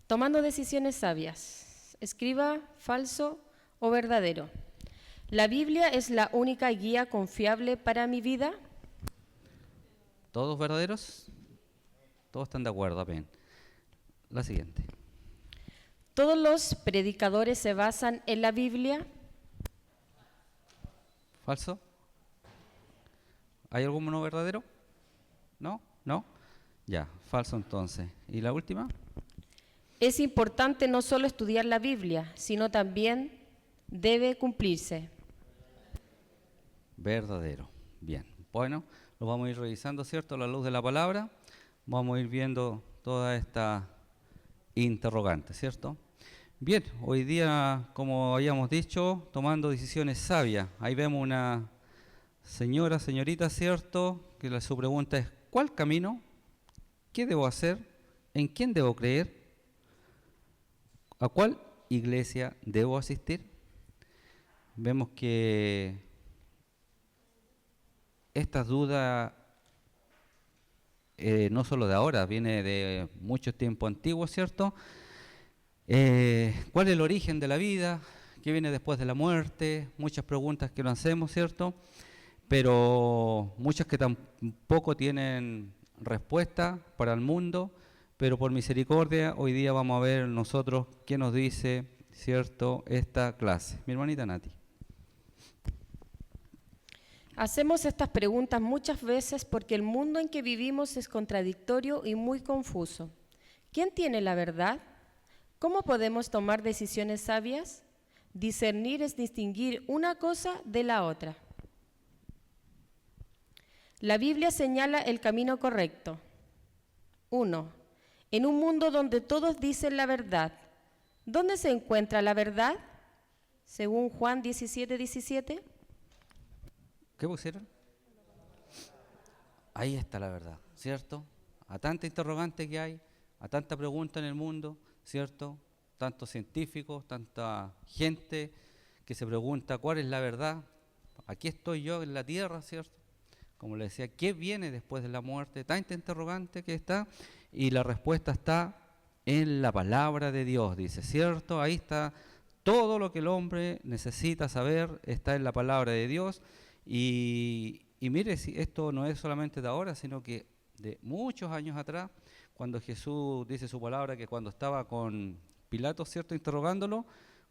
Tomando decisiones sabias. Escriba falso o verdadero. ¿La Biblia es la única guía confiable para mi vida? ¿Todos verdaderos? Todos están de acuerdo, amén. La siguiente. ¿Todos los predicadores se basan en la Biblia? ¿Falso? ¿Hay alguno verdadero? ¿No? ¿No? Ya, falso entonces. ¿Y la última? Es importante no solo estudiar la Biblia, sino también debe cumplirse. Verdadero. Bien. Bueno, lo vamos a ir revisando, ¿cierto? A la luz de la palabra. Vamos a ir viendo toda esta interrogante, ¿cierto? Bien, hoy día, como habíamos dicho, tomando decisiones sabias. Ahí vemos una señorita, ¿cierto? Que su pregunta es, ¿cuál camino? ¿Qué debo hacer? ¿En quién debo creer? ¿A cuál iglesia debo asistir? Vemos que esta duda no solo de ahora, viene de mucho tiempo antiguo, ¿cierto? ¿Cuál es el origen de la vida? ¿Qué viene después de la muerte? Muchas preguntas que nos hacemos, ¿cierto? Pero muchas que tampoco tienen respuesta para el mundo, pero por misericordia hoy día vamos a ver nosotros qué nos dice, ¿cierto?, esta clase. Mi hermanita Nati. Hacemos estas preguntas muchas veces porque el mundo en que vivimos es contradictorio y muy confuso. ¿Quién tiene la verdad? ¿Cómo podemos tomar decisiones sabias? Discernir es distinguir una cosa de la otra. La Biblia señala el camino correcto. 1. En un mundo donde todos dicen la verdad, ¿dónde se encuentra la verdad? Según Juan 17:17. ¿Qué pusieron? Ahí está la verdad, ¿cierto? A tanta interrogante que hay, a tanta pregunta en el mundo, ¿cierto? Tantos científicos, tanta gente que se pregunta cuál es la verdad. Aquí estoy yo en la tierra, ¿cierto? Como le decía, ¿qué viene después de la muerte? Tanta interrogante que está, y la respuesta está en la palabra de Dios, dice, ¿cierto? Ahí está todo lo que el hombre necesita saber, está en la palabra de Dios. Y mire, si esto no es solamente de ahora, sino que de muchos años atrás, cuando Jesús dice su palabra, que cuando estaba con Pilato, ¿cierto?, interrogándolo,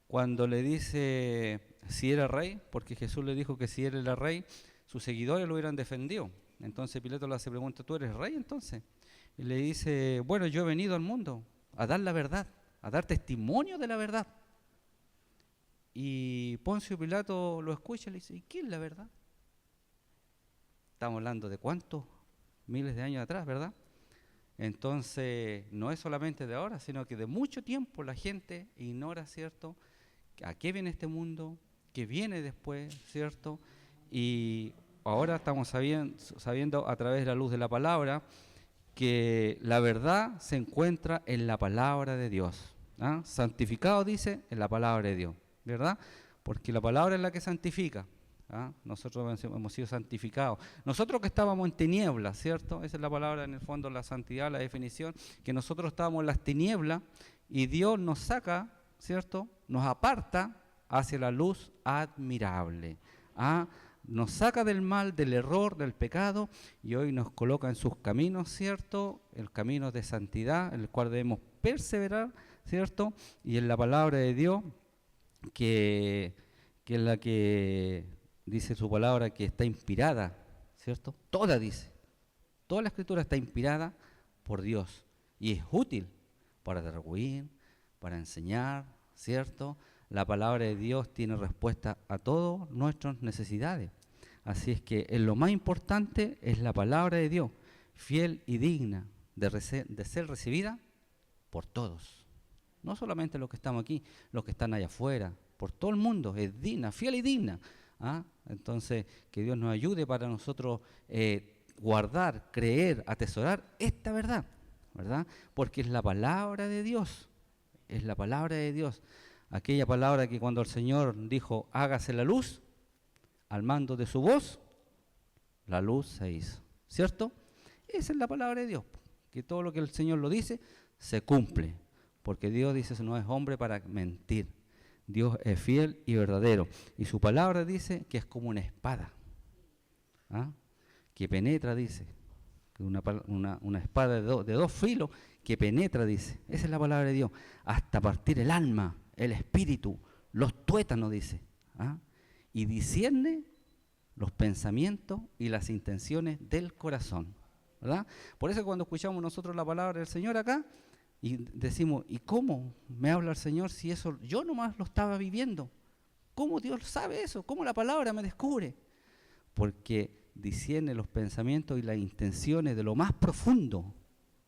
cuando le dice si era rey, porque Jesús le dijo que si él era rey, sus seguidores lo hubieran defendido. Entonces Pilato le hace pregunta, ¿tú eres rey entonces? Y le dice, bueno, yo he venido al mundo a dar la verdad, a dar testimonio de la verdad. Y Poncio Pilato lo escucha y le dice, ¿y qué es la verdad? Estamos hablando de cuántos miles de años atrás, ¿verdad? Entonces, no es solamente de ahora, sino que de mucho tiempo la gente ignora, ¿cierto?, a qué viene este mundo, qué viene después, ¿cierto? Y ahora estamos sabiendo a través de la luz de la palabra que la verdad se encuentra en la palabra de Dios. ¿Ah? Santificado, dice, en la palabra de Dios, ¿verdad? Porque la palabra es la que santifica. ¿Ah? Nosotros hemos sido santificados. Nosotros que estábamos en tinieblas, ¿cierto? Esa es la palabra, en el fondo, la santidad, la definición, que nosotros estábamos en las tinieblas y Dios nos saca, ¿cierto?, nos aparta hacia la luz admirable. ¿Ah? Nos saca del mal, del error, del pecado, y hoy nos coloca en sus caminos, ¿cierto?, el camino de santidad, en el cual debemos perseverar, ¿cierto? Y en la palabra de Dios, que es la que dice su palabra, que está inspirada, ¿cierto? Toda la escritura está inspirada por Dios y es útil para redarguir, para enseñar, ¿cierto? La palabra de Dios tiene respuesta a todas nuestras necesidades. Así es que lo más importante es la palabra de Dios, fiel y digna de ser recibida por todos. No solamente los que estamos aquí, los que están allá afuera, por todo el mundo, es digna, fiel y digna. ¿Ah? Entonces, que Dios nos ayude para nosotros guardar, creer, atesorar esta verdad, ¿verdad? Porque es la palabra de Dios, es la palabra de Dios. Aquella palabra que cuando el Señor dijo, hágase la luz, al mando de su voz, la luz se hizo, ¿cierto? Esa es la palabra de Dios, que todo lo que el Señor lo dice, se cumple. porque Dios dice no es hombre para mentir. Dios es fiel y verdadero. Y su palabra dice que es como una espada, ¿ah? Que penetra, dice. Una espada de dos filos que penetra, dice. Esa es la palabra de Dios. Hasta partir el alma, el espíritu, los tuétanos, dice. ¿Ah? Y discierne los pensamientos y las intenciones del corazón, ¿verdad? Por eso cuando escuchamos nosotros la palabra del Señor acá, y decimos, ¿y cómo me habla el Señor si eso yo nomás lo estaba viviendo? ¿Cómo Dios sabe eso? ¿Cómo la palabra me descubre? Porque discierne los pensamientos y las intenciones de lo más profundo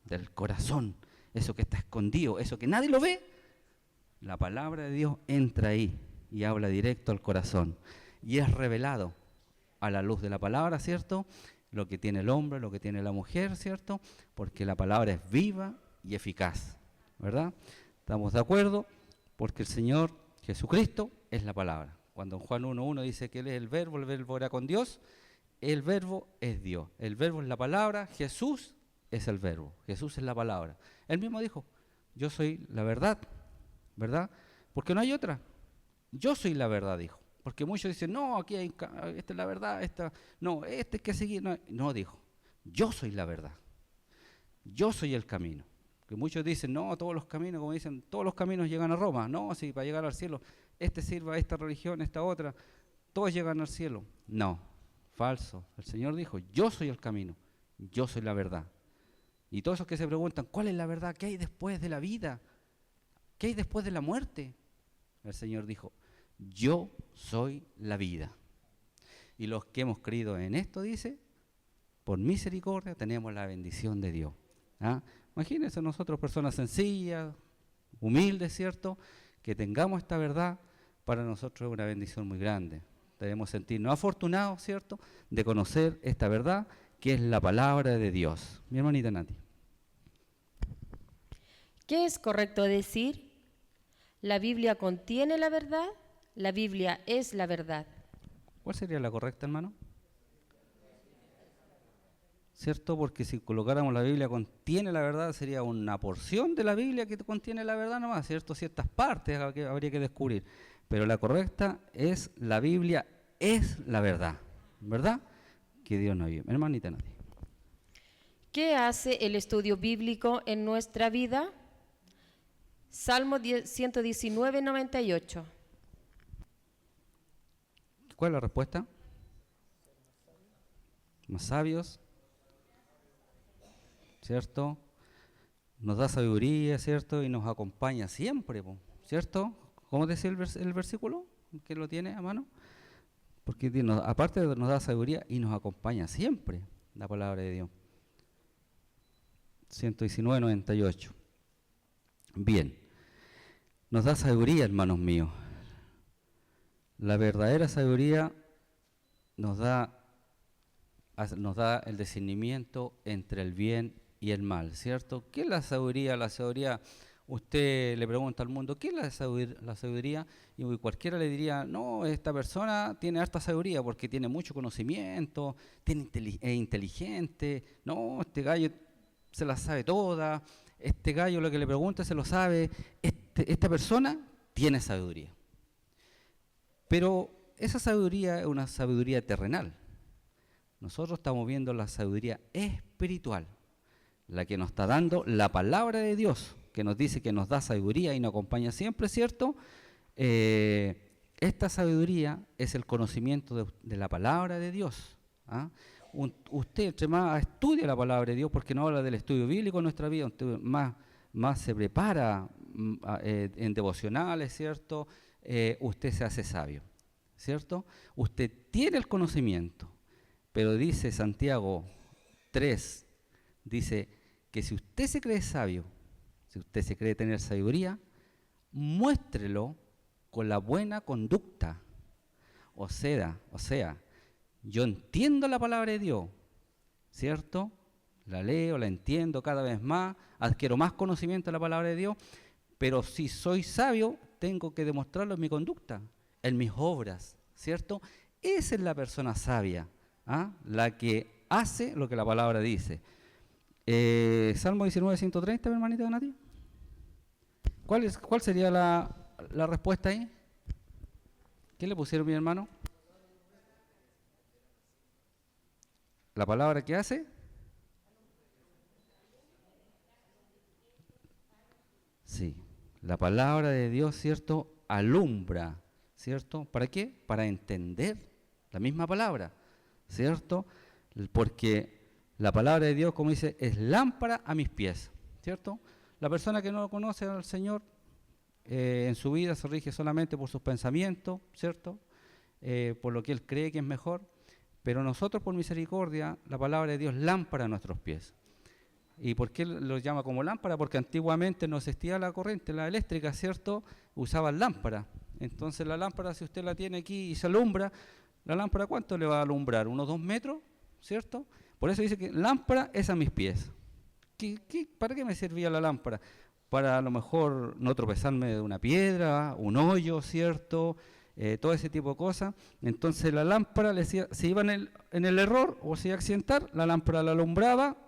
del corazón, eso que está escondido, eso que nadie lo ve. La palabra de Dios entra ahí y habla directo al corazón y es revelado a la luz de la palabra, ¿cierto? Lo que tiene el hombre, lo que tiene la mujer, ¿cierto? Porque la palabra es viva y eficaz, ¿verdad? ¿Estamos de acuerdo? Porque el Señor Jesucristo es la palabra. Cuando en Juan 1:1 dice que Él es el verbo era con Dios, el verbo es Dios, el verbo es la palabra, Jesús es el verbo, Jesús es la palabra. Él mismo dijo, yo soy la verdad, ¿verdad? Porque no hay otra. Yo soy la verdad, dijo. Porque muchos dicen, no, aquí hay, esta es la verdad, no, este es que seguir. No, dijo, yo soy la verdad, yo soy el camino. Que muchos dicen, no, todos los caminos, como dicen, todos los caminos llegan a Roma. No, sí, para llegar al cielo, sirva esta religión, esta otra, todos llegan al cielo. No, falso. El Señor dijo, yo soy el camino, yo soy la verdad. Y todos esos que se preguntan, ¿cuál es la verdad? ¿Qué hay después de la vida? ¿Qué hay después de la muerte? El Señor dijo, yo soy la vida. Y los que hemos creído en esto, dice, por misericordia tenemos la bendición de Dios. ¿Ah? Imagínense nosotros, personas sencillas, humildes, ¿cierto? Que tengamos esta verdad, para nosotros es una bendición muy grande. Debemos sentirnos afortunados, ¿cierto?, de conocer esta verdad, que es la palabra de Dios. Mi hermanita Nati. ¿Qué es correcto decir? ¿La Biblia contiene la verdad? ¿La Biblia es la verdad? ¿Cuál sería la correcta, hermano? ¿Cierto? Porque si colocáramos la Biblia contiene la verdad, sería una porción de la Biblia que contiene la verdad nomás, ¿cierto? Ciertas partes que habría que descubrir. Pero la correcta es la Biblia es la verdad, ¿verdad? Que Dios nos ayude. Hermanita Nati. ¿Qué hace el estudio bíblico en nuestra vida? Salmo 119, 98. ¿Cuál es la respuesta? Más sabios, ¿cierto? Nos da sabiduría, ¿cierto? Y nos acompaña siempre, ¿cierto? ¿Cómo decía el versículo? ¿Que lo tiene a mano? Porque aparte nos da sabiduría y nos acompaña siempre la palabra de Dios. 119, 98. Bien. Nos da sabiduría, hermanos míos. La verdadera sabiduría nos da el discernimiento entre el bien y el mal, ¿cierto? ¿Qué es la sabiduría? La sabiduría, usted le pregunta al mundo, ¿qué es la sabiduría? Y cualquiera le diría, no, esta persona tiene harta sabiduría porque tiene mucho conocimiento, es inteligente, no, este gallo se la sabe toda, este gallo lo que le pregunta se lo sabe, esta persona tiene sabiduría. Pero esa sabiduría es una sabiduría terrenal. Nosotros estamos viendo la sabiduría espiritual, la que nos está dando la palabra de Dios, que nos dice que nos da sabiduría y nos acompaña siempre, ¿cierto? Esta sabiduría es el conocimiento de la palabra de Dios. ¿Ah? Usted, entre más estudia la palabra de Dios, porque no habla del estudio bíblico en nuestra vida, usted más se prepara en devocionales, ¿cierto? Usted se hace sabio, ¿cierto? Usted tiene el conocimiento, pero dice Santiago 3, dice que si usted se cree sabio, si usted se cree tener sabiduría, muéstrelo con la buena conducta. O sea, yo entiendo la palabra de Dios, ¿cierto? La leo, la entiendo cada vez más, adquiero más conocimiento de la palabra de Dios, pero si soy sabio, tengo que demostrarlo en mi conducta, en mis obras, ¿cierto? Esa es la persona sabia, ¿ah? La que hace lo que la palabra dice. Salmo 19, 130, mi hermanita Nati. ¿Cuál sería la respuesta ahí? ¿Qué le pusieron, mi hermano? ¿La palabra que hace? Sí, la palabra de Dios, ¿cierto? Alumbra, ¿cierto? ¿Para qué? Para entender la misma palabra, ¿cierto? Porque la palabra de Dios, como dice, es lámpara a mis pies, ¿cierto? La persona que no conoce al Señor en su vida se rige solamente por sus pensamientos, ¿cierto? Por lo que Él cree que es mejor, pero nosotros por misericordia, la palabra de Dios lámpara a nuestros pies. ¿Y por qué lo llama como lámpara? Porque antiguamente no existía la corriente, la eléctrica, ¿cierto? Usaban lámpara. Entonces la lámpara, si usted la tiene aquí y se alumbra, ¿la lámpara cuánto le va a alumbrar? ¿Unos 2 metros? ¿Cierto? Por eso dice que lámpara es a mis pies. ¿Para qué me servía la lámpara? Para a lo mejor no tropezarme de una piedra, un hoyo, ¿cierto? Todo ese tipo de cosas. Entonces la lámpara, si iba en el error o se iba a accidentar, la lámpara la alumbraba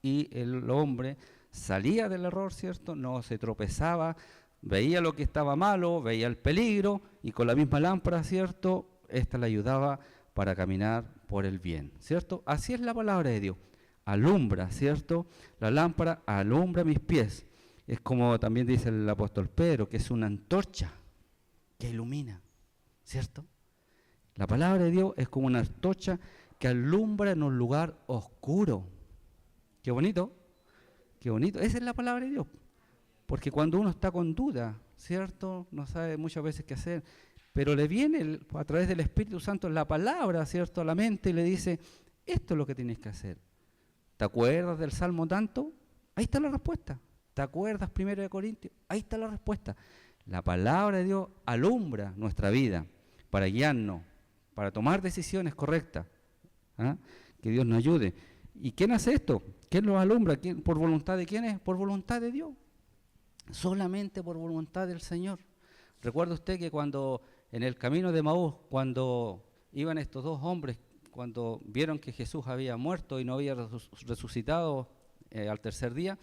y el hombre salía del error, ¿cierto? No se tropezaba, veía lo que estaba malo, veía el peligro y con la misma lámpara, ¿cierto? Esta le ayudaba para caminar por el bien, ¿cierto? Así es la palabra de Dios. Alumbra, ¿cierto? La lámpara alumbra mis pies. Es como también dice el apóstol Pedro, que es una antorcha que ilumina, ¿cierto? La palabra de Dios es como una antorcha que alumbra en un lugar oscuro. Qué bonito, qué bonito. Esa es la palabra de Dios. Porque cuando uno está con duda, ¿cierto? No sabe muchas veces qué hacer, pero le viene a través del Espíritu Santo la palabra, ¿cierto? A la mente y le dice, esto es lo que tienes que hacer. ¿Te acuerdas del Salmo tanto? Ahí está la respuesta. ¿Te acuerdas 1 Corintios? Ahí está la respuesta. La palabra de Dios alumbra nuestra vida para guiarnos, para tomar decisiones correctas. ¿Ah? Que Dios nos ayude. ¿Y quién hace esto? ¿Quién nos alumbra? ¿Por voluntad de quién es? Por voluntad de Dios. Solamente por voluntad del Señor. Recuerda usted que cuando en el camino de Maús, cuando iban estos 2 hombres, cuando vieron que Jesús había muerto y no había resucitado al tercer día,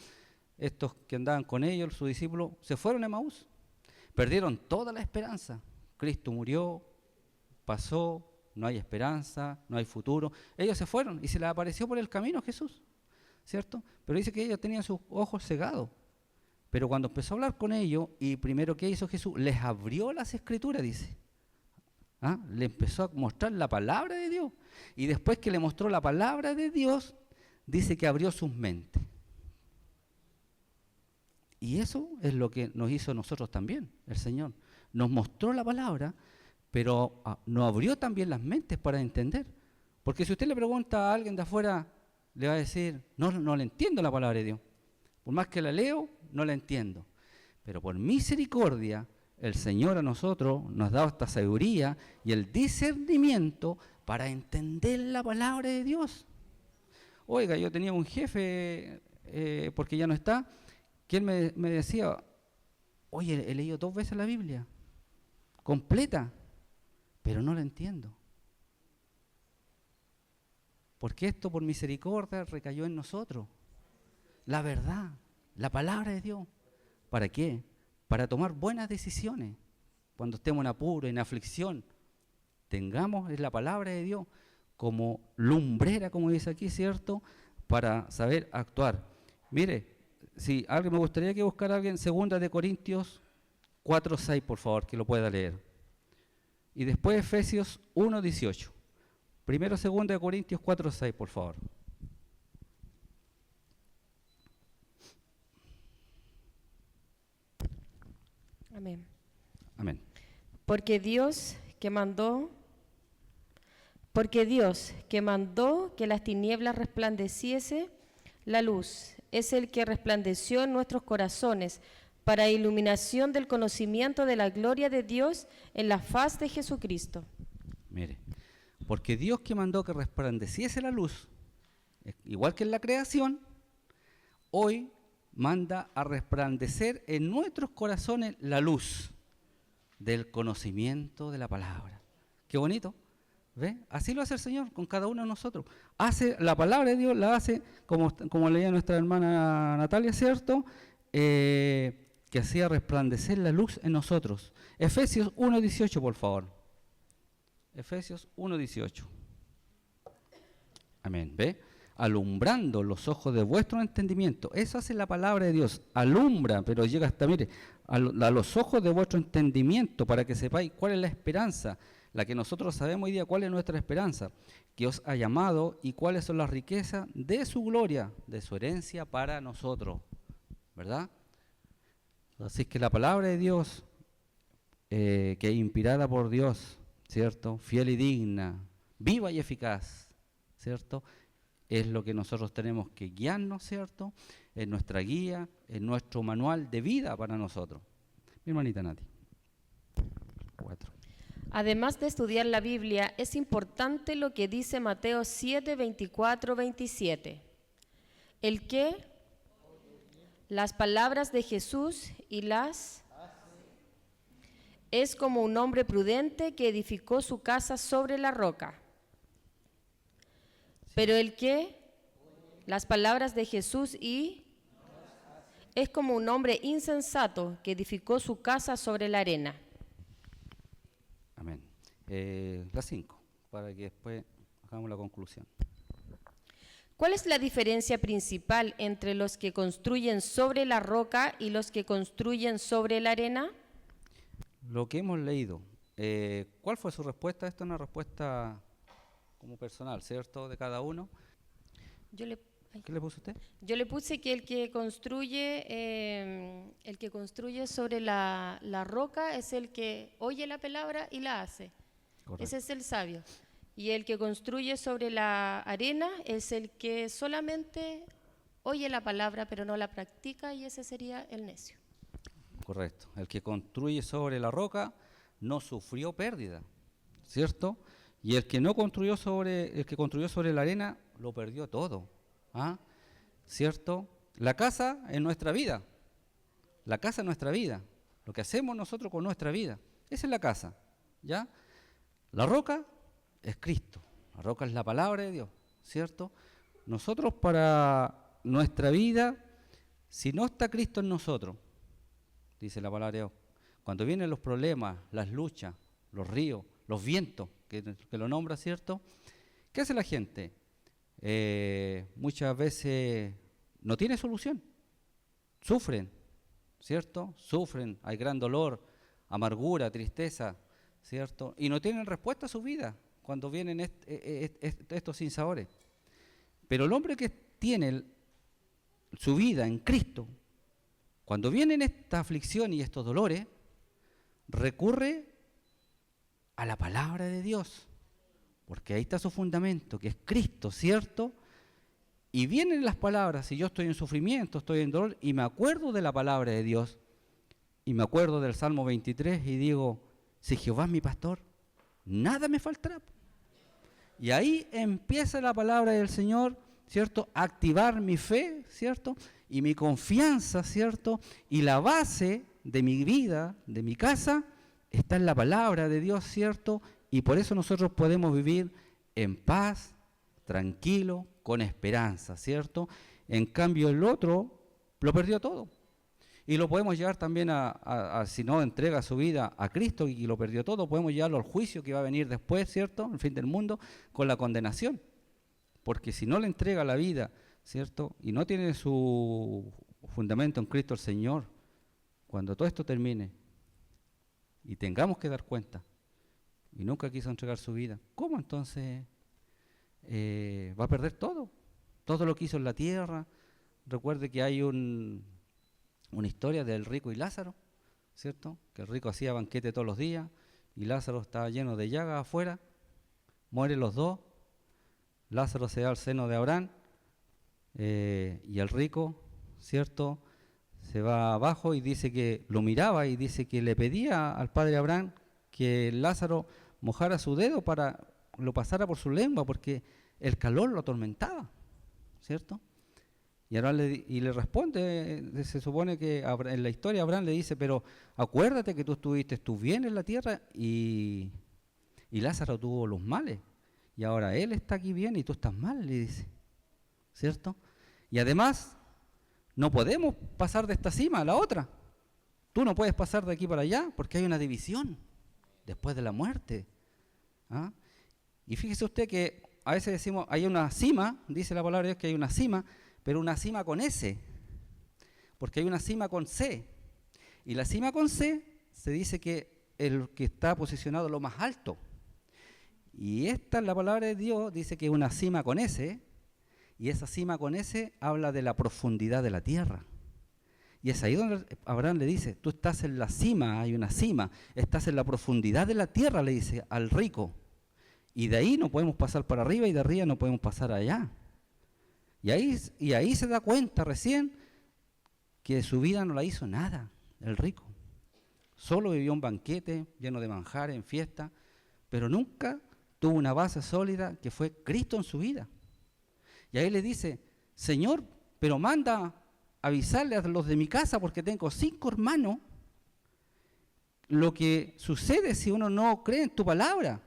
estos que andaban con ellos, sus discípulos, se fueron a Maús. Perdieron toda la esperanza. Cristo murió, pasó, no hay esperanza, no hay futuro. Ellos se fueron y se les apareció por el camino Jesús, ¿cierto? Pero dice que ellos tenían sus ojos cegados. Pero cuando empezó a hablar con ellos, y primero que hizo Jesús, les abrió las escrituras, dice. ¿Ah? Le empezó a mostrar la palabra de Dios. Y después que le mostró la palabra de Dios, dice que abrió sus mentes. Y eso es lo que nos hizo nosotros también, el Señor. Nos mostró la palabra, pero nos abrió también las mentes para entender. Porque si usted le pregunta a alguien de afuera, le va a decir, no le entiendo la palabra de Dios. Por más que la leo, no la entiendo. Pero por misericordia, el Señor a nosotros nos ha dado esta sabiduría y el discernimiento para entender la palabra de Dios. Oiga, yo tenía un jefe, porque ya no está, que él me decía, oye, he leído 2 veces la Biblia, completa, pero no la entiendo. Porque esto por misericordia recayó en nosotros. La verdad, la palabra de Dios. ¿Para qué? Para tomar buenas decisiones. Cuando estemos en apuro, en aflicción, tengamos la palabra de Dios como lumbrera, como dice aquí, ¿cierto? Para saber actuar. Mire, si alguien me gustaría que buscara a alguien, 2 Corintios 4:6, por favor, que lo pueda leer. Y después Efesios 1:18. Primero 2 Corintios 4:6, por favor. Amén. Amén. Porque Dios que mandó que las tinieblas resplandeciese la luz, es el que resplandeció en nuestros corazones para iluminación del conocimiento de la gloria de Dios en la faz de Jesucristo. Mire, porque Dios que mandó que resplandeciese la luz, igual que en la creación, hoy manda a resplandecer en nuestros corazones la luz del conocimiento de la palabra. Qué bonito, ¿ve? Así lo hace el Señor con cada uno de nosotros. Hace la palabra de Dios, la hace, como leía nuestra hermana Natalia, ¿cierto? que hacía resplandecer la luz en nosotros. Efesios 1:18, por favor. Efesios 1:18. Amén. ¿Ve? Alumbrando los ojos de vuestro entendimiento. Eso hace la palabra de Dios. Alumbra, pero llega hasta, mire, a los ojos de vuestro entendimiento, para que sepáis cuál es la esperanza, la que nosotros sabemos hoy día, cuál es nuestra esperanza, que os ha llamado y cuáles son las riquezas de su gloria, de su herencia para nosotros, ¿verdad? Así que la palabra de Dios, que es inspirada por Dios, ¿cierto? Fiel y digna, viva y eficaz, ¿cierto? Es lo que nosotros tenemos que guiarnos, ¿cierto? En nuestra guía, en nuestro manual de vida para nosotros. Mi hermanita Nati. 4. Además de estudiar la Biblia, es importante lo que dice Mateo 7, 24, 27. El que las palabras de Jesús y las es como un hombre prudente que edificó su casa sobre la roca. Pero el que las palabras de Jesús y es como un hombre insensato que edificó su casa sobre la arena. Amén. La 5, para que después hagamos la conclusión. ¿Cuál es la diferencia principal entre los que construyen sobre la roca y los que construyen sobre la arena? Lo que hemos leído. ¿Cuál fue su respuesta? Esta es una respuesta como personal, ¿cierto? De cada uno. ¿Qué le puso usted? Yo le puse que el que construye sobre la roca es el que oye la palabra y la hace. Correcto. Ese es el sabio. Y el que construye sobre la arena es el que solamente oye la palabra pero no la practica, y ese sería el necio. Correcto. El que construye sobre la roca no sufrió pérdida, ¿cierto? Y el que construyó sobre la arena lo perdió todo. ¿Ah? ¿Cierto? La casa es nuestra vida. La casa es nuestra vida. Lo que hacemos nosotros con nuestra vida. Esa es la casa. ¿Ya? La roca es Cristo. La roca es la palabra de Dios. ¿Cierto? Nosotros, para nuestra vida, si no está Cristo en nosotros, dice la palabra de Dios, cuando vienen los problemas, las luchas, los ríos, los vientos, que lo nombra, ¿cierto? ¿Qué hace la gente? Muchas veces no tiene solución, sufren, ¿cierto? Sufren, hay gran dolor, amargura, tristeza, ¿cierto? Y no tienen respuesta a su vida cuando vienen estos sinsabores. Pero el hombre que tiene su vida en Cristo, cuando vienen esta aflicción y estos dolores, recurre a la palabra de Dios, porque ahí está su fundamento, que es Cristo, ¿cierto? Y vienen las palabras, si yo estoy en sufrimiento, estoy en dolor, y me acuerdo de la palabra de Dios, y me acuerdo del Salmo 23, y digo, si Jehová es mi pastor, nada me faltará. Y ahí empieza la palabra del Señor, ¿cierto? A activar mi fe, ¿cierto? Y mi confianza, ¿cierto? Y la base de mi vida, de mi casa, está en la palabra de Dios, ¿cierto? Y por eso nosotros podemos vivir en paz, tranquilo, con esperanza, ¿cierto? En cambio el otro lo perdió todo. Y lo podemos llevar también si no entrega su vida a Cristo y lo perdió todo, podemos llevarlo al juicio que va a venir después, ¿cierto? El fin del mundo, con la condenación. Porque si no le entrega la vida, ¿cierto? Y no tiene su fundamento en Cristo el Señor, cuando todo esto termine y tengamos que dar cuenta, y nunca quiso entregar su vida, ¿cómo entonces va a perder todo? Todo lo que hizo en la tierra. Recuerde que hay una historia del rico y Lázaro, ¿cierto? Que el rico hacía banquete todos los días y Lázaro estaba lleno de llagas afuera, mueren los dos, Lázaro se da al seno de Abraham y el rico, ¿cierto?, se va abajo y dice que lo miraba y dice que le pedía al padre Abraham que Lázaro mojara su dedo para lo pasara por su lengua porque el calor lo atormentaba, ¿cierto? Y Abraham le responde, se supone que en la historia Abraham le dice, pero acuérdate que tú estuviste bien en la tierra y Lázaro tuvo los males y ahora él está aquí bien y tú estás mal, le dice, ¿cierto? Y además no podemos pasar de esta cima a la otra, Tú no puedes pasar de aquí para allá porque hay una división después de la muerte. ¿Ah? Y fíjese usted que a veces decimos, hay una cima, dice la palabra de Dios que hay una cima, pero una cima con S, porque hay una cima con C. Y la cima con C se dice que el que está posicionado lo más alto. Y esta, la palabra de Dios, dice que es una cima con S, y esa cima con S habla de la profundidad de la tierra. Y es ahí donde Abraham le dice, tú estás en la cima, hay una cima, estás en la profundidad de la tierra, le dice al rico. Y de ahí no podemos pasar para arriba y de arriba no podemos pasar allá. Y ahí se da cuenta recién que su vida no la hizo nada, el rico. Solo vivió un banquete lleno de manjares, en fiesta, pero nunca tuvo una base sólida que fue Cristo en su vida. Y ahí le dice, Señor, pero manda avisarle a los de mi casa porque tengo 5 hermanos lo que sucede si uno no cree en tu palabra.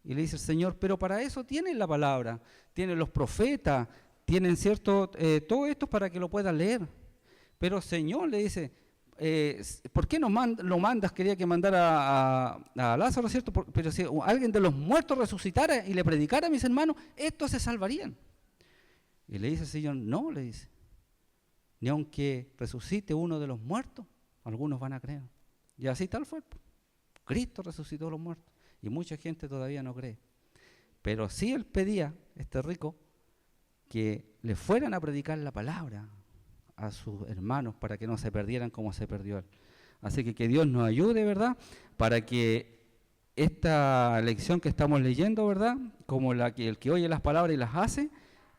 Y le dice el Señor, pero para eso tienen la palabra, tienen los profetas, tienen todo esto para que lo puedan leer. Pero Señor, le dice, ¿por qué lo mandas? Quería que mandara a Lázaro, ¿cierto? Pero si alguien de los muertos resucitara y le predicara a mis hermanos, estos se salvarían. Y le dice el Señor, no, le dice, ni aunque resucite uno de los muertos, algunos van a creer. Y así tal fue. Cristo resucitó a los muertos. Y mucha gente todavía no cree. Pero sí él pedía, este rico, que le fueran a predicar la palabra a sus hermanos para que no se perdieran como se perdió él. Así que Dios nos ayude, ¿verdad? Para que esta lección que estamos leyendo, ¿verdad? Como el que oye las palabras y las hace,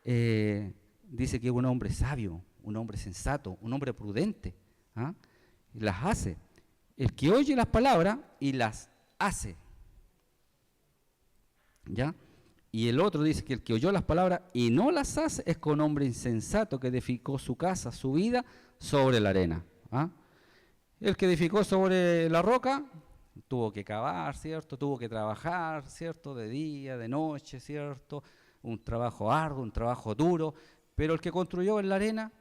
dice que es un hombre sabio, un hombre sensato, un hombre prudente. ¿Ah? Y las hace. El que oye las palabras y las hace. ¿Ya? Y el otro dice que el que oyó las palabras y no las hace es con hombre insensato que edificó su casa, su vida, sobre la arena. ¿Ah? El que edificó sobre la roca tuvo que cavar, ¿cierto? Tuvo que trabajar, ¿cierto? De día, de noche, ¿cierto? Un trabajo arduo, un trabajo duro. Pero el que construyó en la arena,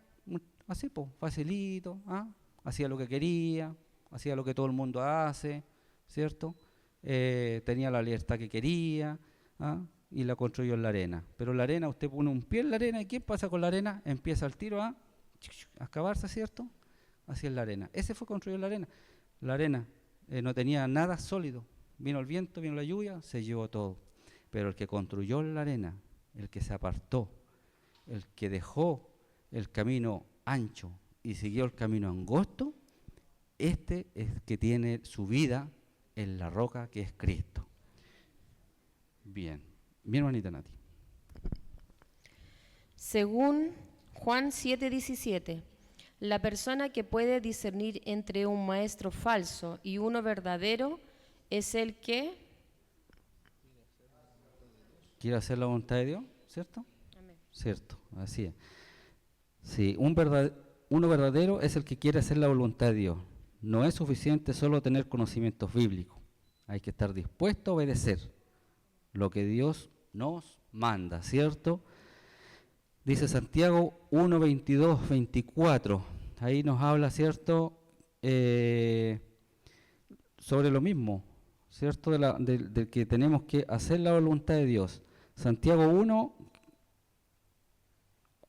así, pues, facilito, ¿ah? Hacía lo que quería, hacía lo que todo el mundo hace, ¿cierto? Tenía la libertad que quería, ¿ah? Y la construyó en la arena. Pero la arena, usted pone un pie en la arena, ¿y qué pasa con la arena? Empieza el tiro a excavarse, ¿cierto? Así es la arena. Ese fue construido en la arena. La arena no tenía nada sólido. Vino el viento, vino la lluvia, se llevó todo. Pero el que construyó en la arena, el que se apartó, el que dejó el camino ancho y siguió el camino angosto, este es que tiene su vida en la roca que es Cristo. Bien, mi hermanita Nati. Según Juan 7:17, la persona que puede discernir entre un maestro falso y uno verdadero es el que quiere hacer la voluntad de Dios, ¿cierto? Amén. Cierto, así es. Sí, uno verdadero es el que quiere hacer la voluntad de Dios. No es suficiente solo tener conocimientos bíblicos. Hay que estar dispuesto a obedecer lo que Dios nos manda, ¿cierto? Dice Santiago 1, 22, 24. Ahí nos habla, ¿cierto? Sobre lo mismo, ¿cierto? De que tenemos que hacer la voluntad de Dios. Santiago 1,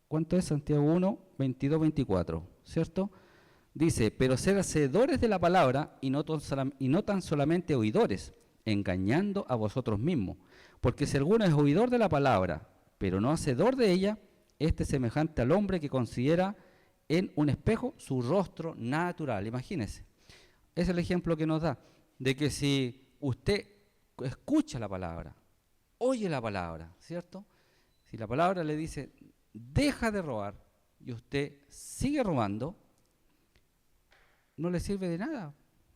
¿cuánto es Santiago 1? 22, 24, ¿cierto? Dice, pero ser hacedores de la palabra y no tan solamente oidores, engañando a vosotros mismos. Porque si alguno es oidor de la palabra, pero no hacedor de ella, este es semejante al hombre que considera en un espejo su rostro natural. Imagínese, es el ejemplo que nos da, de que si usted escucha la palabra, oye la palabra, ¿cierto? Si la palabra le dice, deja de robar, y usted sigue robando, no le sirve de nada,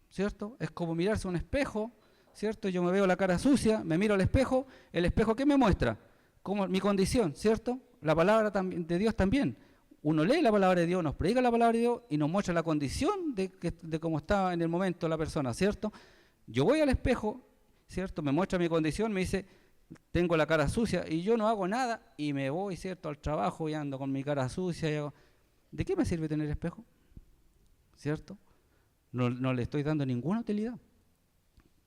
¿cierto? Es como mirarse a un espejo, ¿cierto? Yo me veo la cara sucia, me miro al espejo, ¿el espejo qué me muestra? Como mi condición, ¿cierto? La palabra de Dios también. Uno lee la palabra de Dios, nos predica la palabra de Dios y nos muestra la condición de cómo está en el momento la persona, ¿cierto? Yo voy al espejo, ¿cierto? Me muestra mi condición, me dice, tengo la cara sucia y yo no hago nada y me voy, ¿cierto? Al trabajo y ando con mi cara sucia. ¿De qué me sirve tener espejo? ¿Cierto? no le estoy dando ninguna utilidad.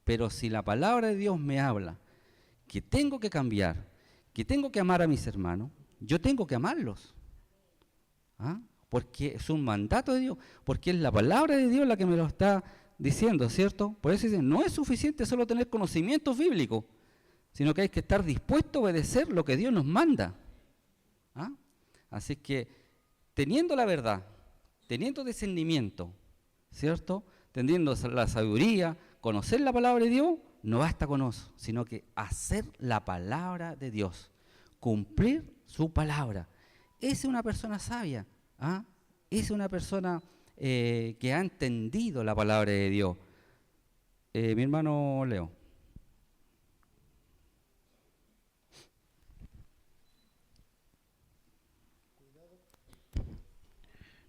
Pero si la palabra de Dios me habla que tengo que cambiar, que tengo que amar a mis hermanos, yo tengo que amarlos. ¿Ah? Porque es un mandato de Dios, porque es la palabra de Dios la que me lo está diciendo, ¿cierto? Por eso dicen, no es suficiente solo tener conocimientos bíblicos, sino que hay que estar dispuesto a obedecer lo que Dios nos manda. ¿Ah? Así que, teniendo la verdad, teniendo discernimiento, ¿cierto? Teniendo la sabiduría, conocer la palabra de Dios, no basta con eso, sino que hacer la palabra de Dios, cumplir su palabra. Esa es una persona sabia, ¿ah? Es una persona que ha entendido la palabra de Dios. Mi hermano Leo.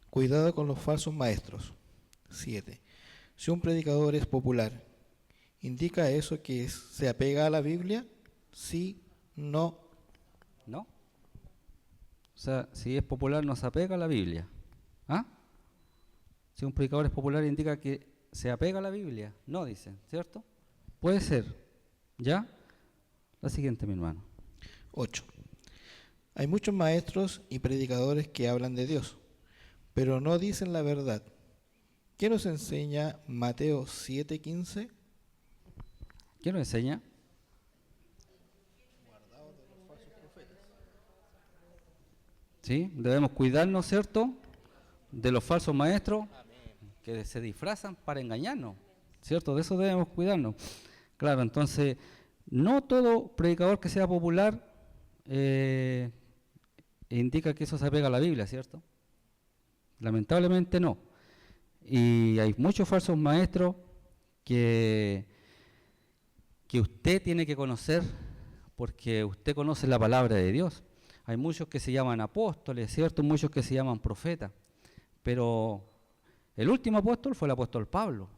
Cuidado con los falsos maestros. 7. Si un predicador es popular, ¿indica eso que se apega a la Biblia? Sí, no. ¿No? O sea, si es popular no se apega a la Biblia. ¿Ah? Si un predicador es popular indica que se apega a la Biblia. No, dicen, ¿cierto? Puede ser. ¿Ya? La siguiente, mi hermano. 8. Hay muchos maestros y predicadores que hablan de Dios, pero no dicen la verdad. ¿Qué nos enseña Mateo 7:15? ¿Qué nos enseña? Sí, debemos cuidarnos, ¿cierto?, de los falsos maestros que se disfrazan para engañarnos, ¿cierto? De eso debemos cuidarnos. Claro, entonces, no todo predicador que sea popular indica que eso se apega a la Biblia, ¿cierto? Lamentablemente no. Y hay muchos falsos maestros que usted tiene que conocer porque usted conoce la palabra de Dios. Hay muchos que se llaman apóstoles, ¿cierto? Muchos que se llaman profetas. Pero el último apóstol fue el apóstol Pablo.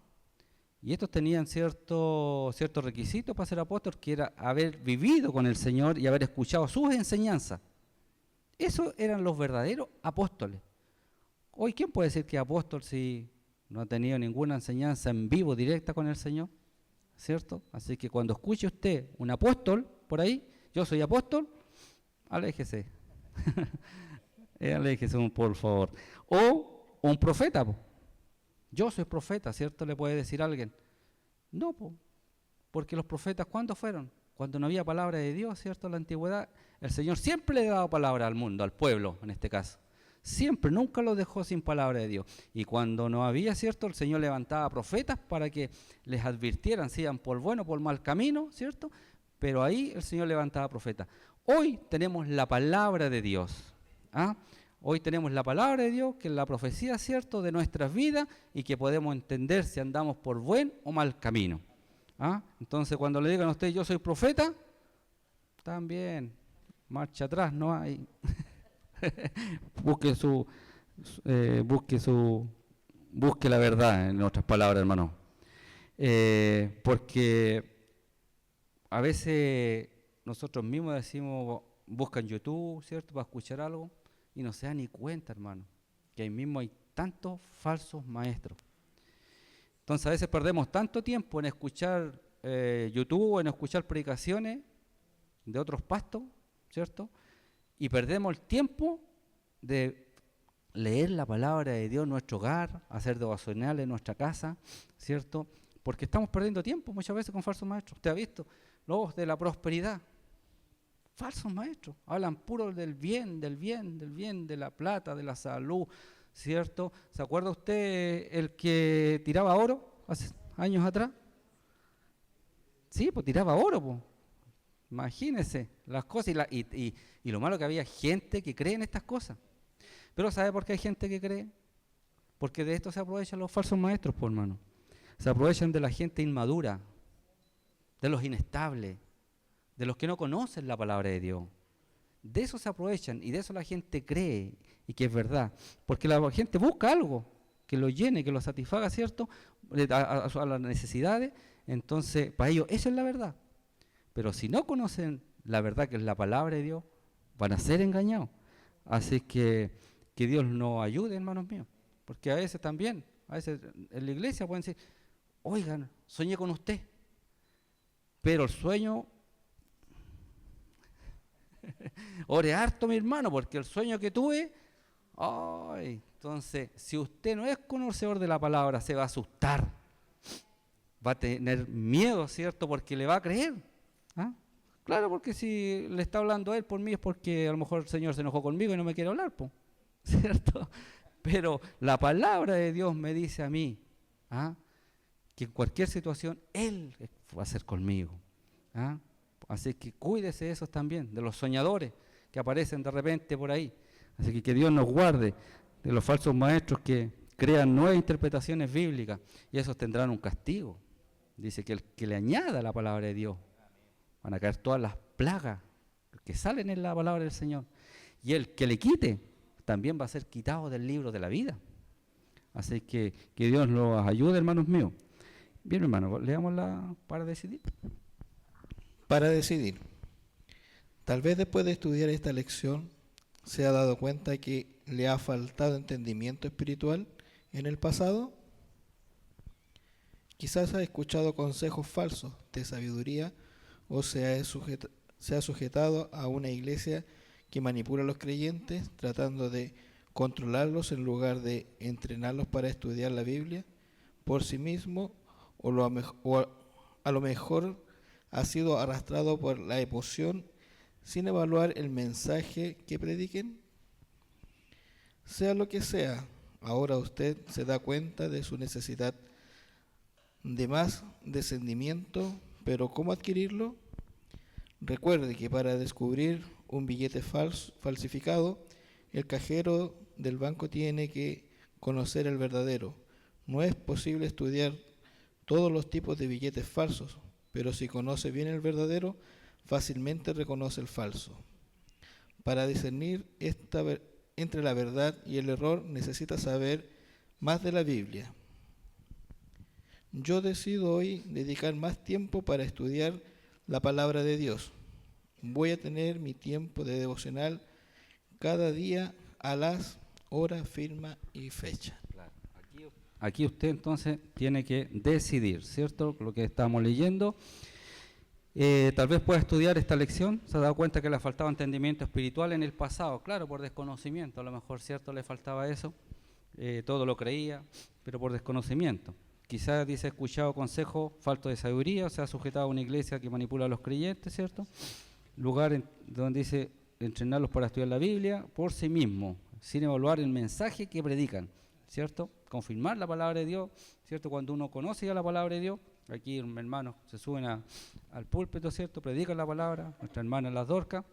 Y estos tenían ciertos requisitos para ser apóstoles, que era haber vivido con el Señor y haber escuchado sus enseñanzas. Esos eran los verdaderos apóstoles. Hoy, ¿quién puede decir que es apóstol si no ha tenido ninguna enseñanza en vivo, directa con el Señor? ¿Cierto? Así que cuando escuche usted un apóstol por ahí, yo soy apóstol, aléjese. Aléjese, por favor. O un profeta, po. Yo soy profeta, ¿cierto? Le puede decir a alguien. No, po, porque los profetas, ¿cuándo fueron? Cuando no había palabra de Dios, ¿cierto? En la antigüedad, el Señor siempre le daba palabra al mundo, al pueblo, en este caso. Siempre, nunca los dejó sin palabra de Dios. Y cuando no había, ¿cierto?, el Señor levantaba profetas para que les advirtieran si iban por bueno o por mal camino, ¿cierto? Pero ahí el Señor levantaba profetas. Hoy tenemos la palabra de Dios. ¿Ah? Hoy tenemos la palabra de Dios, que es la profecía, ¿cierto?, de nuestras vidas y que podemos entender si andamos por buen o mal camino. ¿Ah? Entonces, cuando le digan a usted, yo soy profeta, también, marcha atrás, no hay. Busque la verdad, en otras palabras, hermano. Porque a veces nosotros mismos decimos, buscan YouTube, ¿cierto?, para escuchar algo, y no se da ni cuenta, hermano, que ahí mismo hay tantos falsos maestros. Entonces a veces perdemos tanto tiempo en escuchar YouTube, en escuchar predicaciones de otros pastos, ¿cierto?, y perdemos el tiempo de leer la palabra de Dios en nuestro hogar, hacer devocionales en nuestra casa, ¿cierto? Porque estamos perdiendo tiempo muchas veces con falsos maestros. Usted ha visto los de la prosperidad, falsos maestros, hablan puro del bien, de la plata, de la salud, ¿cierto? ¿Se acuerda usted el que tiraba oro hace años atrás? Sí, pues tiraba oro, pues. Imagínense las cosas y lo malo que había gente que cree en estas cosas. Pero ¿sabe por qué hay gente que cree? Porque de esto se aprovechan los falsos maestros, por hermano. Se aprovechan de la gente inmadura, de los inestables, de los que no conocen la palabra de Dios. De eso se aprovechan y de eso la gente cree y que es verdad. Porque la gente busca algo que lo llene, que lo satisfaga, ¿cierto?, a las necesidades. Entonces, para ellos, eso es la verdad. Pero si no conocen la verdad, que es la palabra de Dios, van a ser engañados. Así que Dios nos ayude, hermanos míos. Porque a veces también A veces en la iglesia pueden decir, oigan, soñé con usted, pero el sueño, ore harto mi hermano, porque el sueño que tuve, ay, entonces, si usted no es conocedor de la palabra, se va a asustar, va a tener miedo, ¿cierto? Porque le va a creer. ¿Ah? Claro, porque si le está hablando a él por mí es porque a lo mejor el Señor se enojó conmigo y no me quiere hablar, po, ¿cierto? Pero la palabra de Dios me dice a mí, ¿ah?, que en cualquier situación Él va a ser conmigo. ¿Ah? Así que cuídese de esos también, de los soñadores que aparecen de repente por ahí. Así que Dios nos guarde de los falsos maestros que crean nuevas interpretaciones bíblicas y esos tendrán un castigo. Dice que el que le añada la palabra de Dios, van a caer todas las plagas que salen en la palabra del Señor. Y el que le quite, también va a ser quitado del libro de la vida. Así que Dios los ayude, hermanos míos. Bien, hermano, leámosla para decidir. Para decidir. Tal vez después de estudiar esta lección se ha dado cuenta que le ha faltado entendimiento espiritual en el pasado. Quizás ha escuchado consejos falsos de sabiduría o se ha sujetado a una iglesia que manipula a los creyentes tratando de controlarlos en lugar de entrenarlos para estudiar la Biblia por sí mismo, o a lo mejor ha sido arrastrado por la emoción sin evaluar el mensaje que prediquen. Sea lo que sea, ahora usted se da cuenta de su necesidad de más discernimiento, pero ¿cómo adquirirlo? Recuerde que para descubrir un billete falsificado, el cajero del banco tiene que conocer el verdadero. No es posible estudiar todos los tipos de billetes falsos, pero si conoce bien el verdadero, fácilmente reconoce el falso. Para discernir entre la verdad y el error, necesita saber más de la Biblia. Yo decido hoy dedicar más tiempo para estudiar la palabra de Dios. Voy a tener mi tiempo de devocional cada día a las horas, firma y fecha. Claro. Aquí usted entonces tiene que decidir, ¿cierto? Lo que estamos leyendo. Tal vez pueda estudiar esta lección, se ha dado cuenta que le faltaba entendimiento espiritual en el pasado, claro, por desconocimiento, a lo mejor, ¿cierto?, le faltaba eso, todo lo creía, pero por desconocimiento. Quizás dice, escuchado consejo falto de sabiduría, o sea, sujetado a una iglesia que manipula a los creyentes, ¿cierto? Lugar donde dice, entrenarlos para estudiar la Biblia por sí mismo, sin evaluar el mensaje que predican, ¿cierto? Confirmar la palabra de Dios, ¿cierto? Cuando uno conoce ya la palabra de Dios, aquí hermanos se suben al púlpito, ¿cierto? Predican la palabra, nuestras hermanas las Dorcas.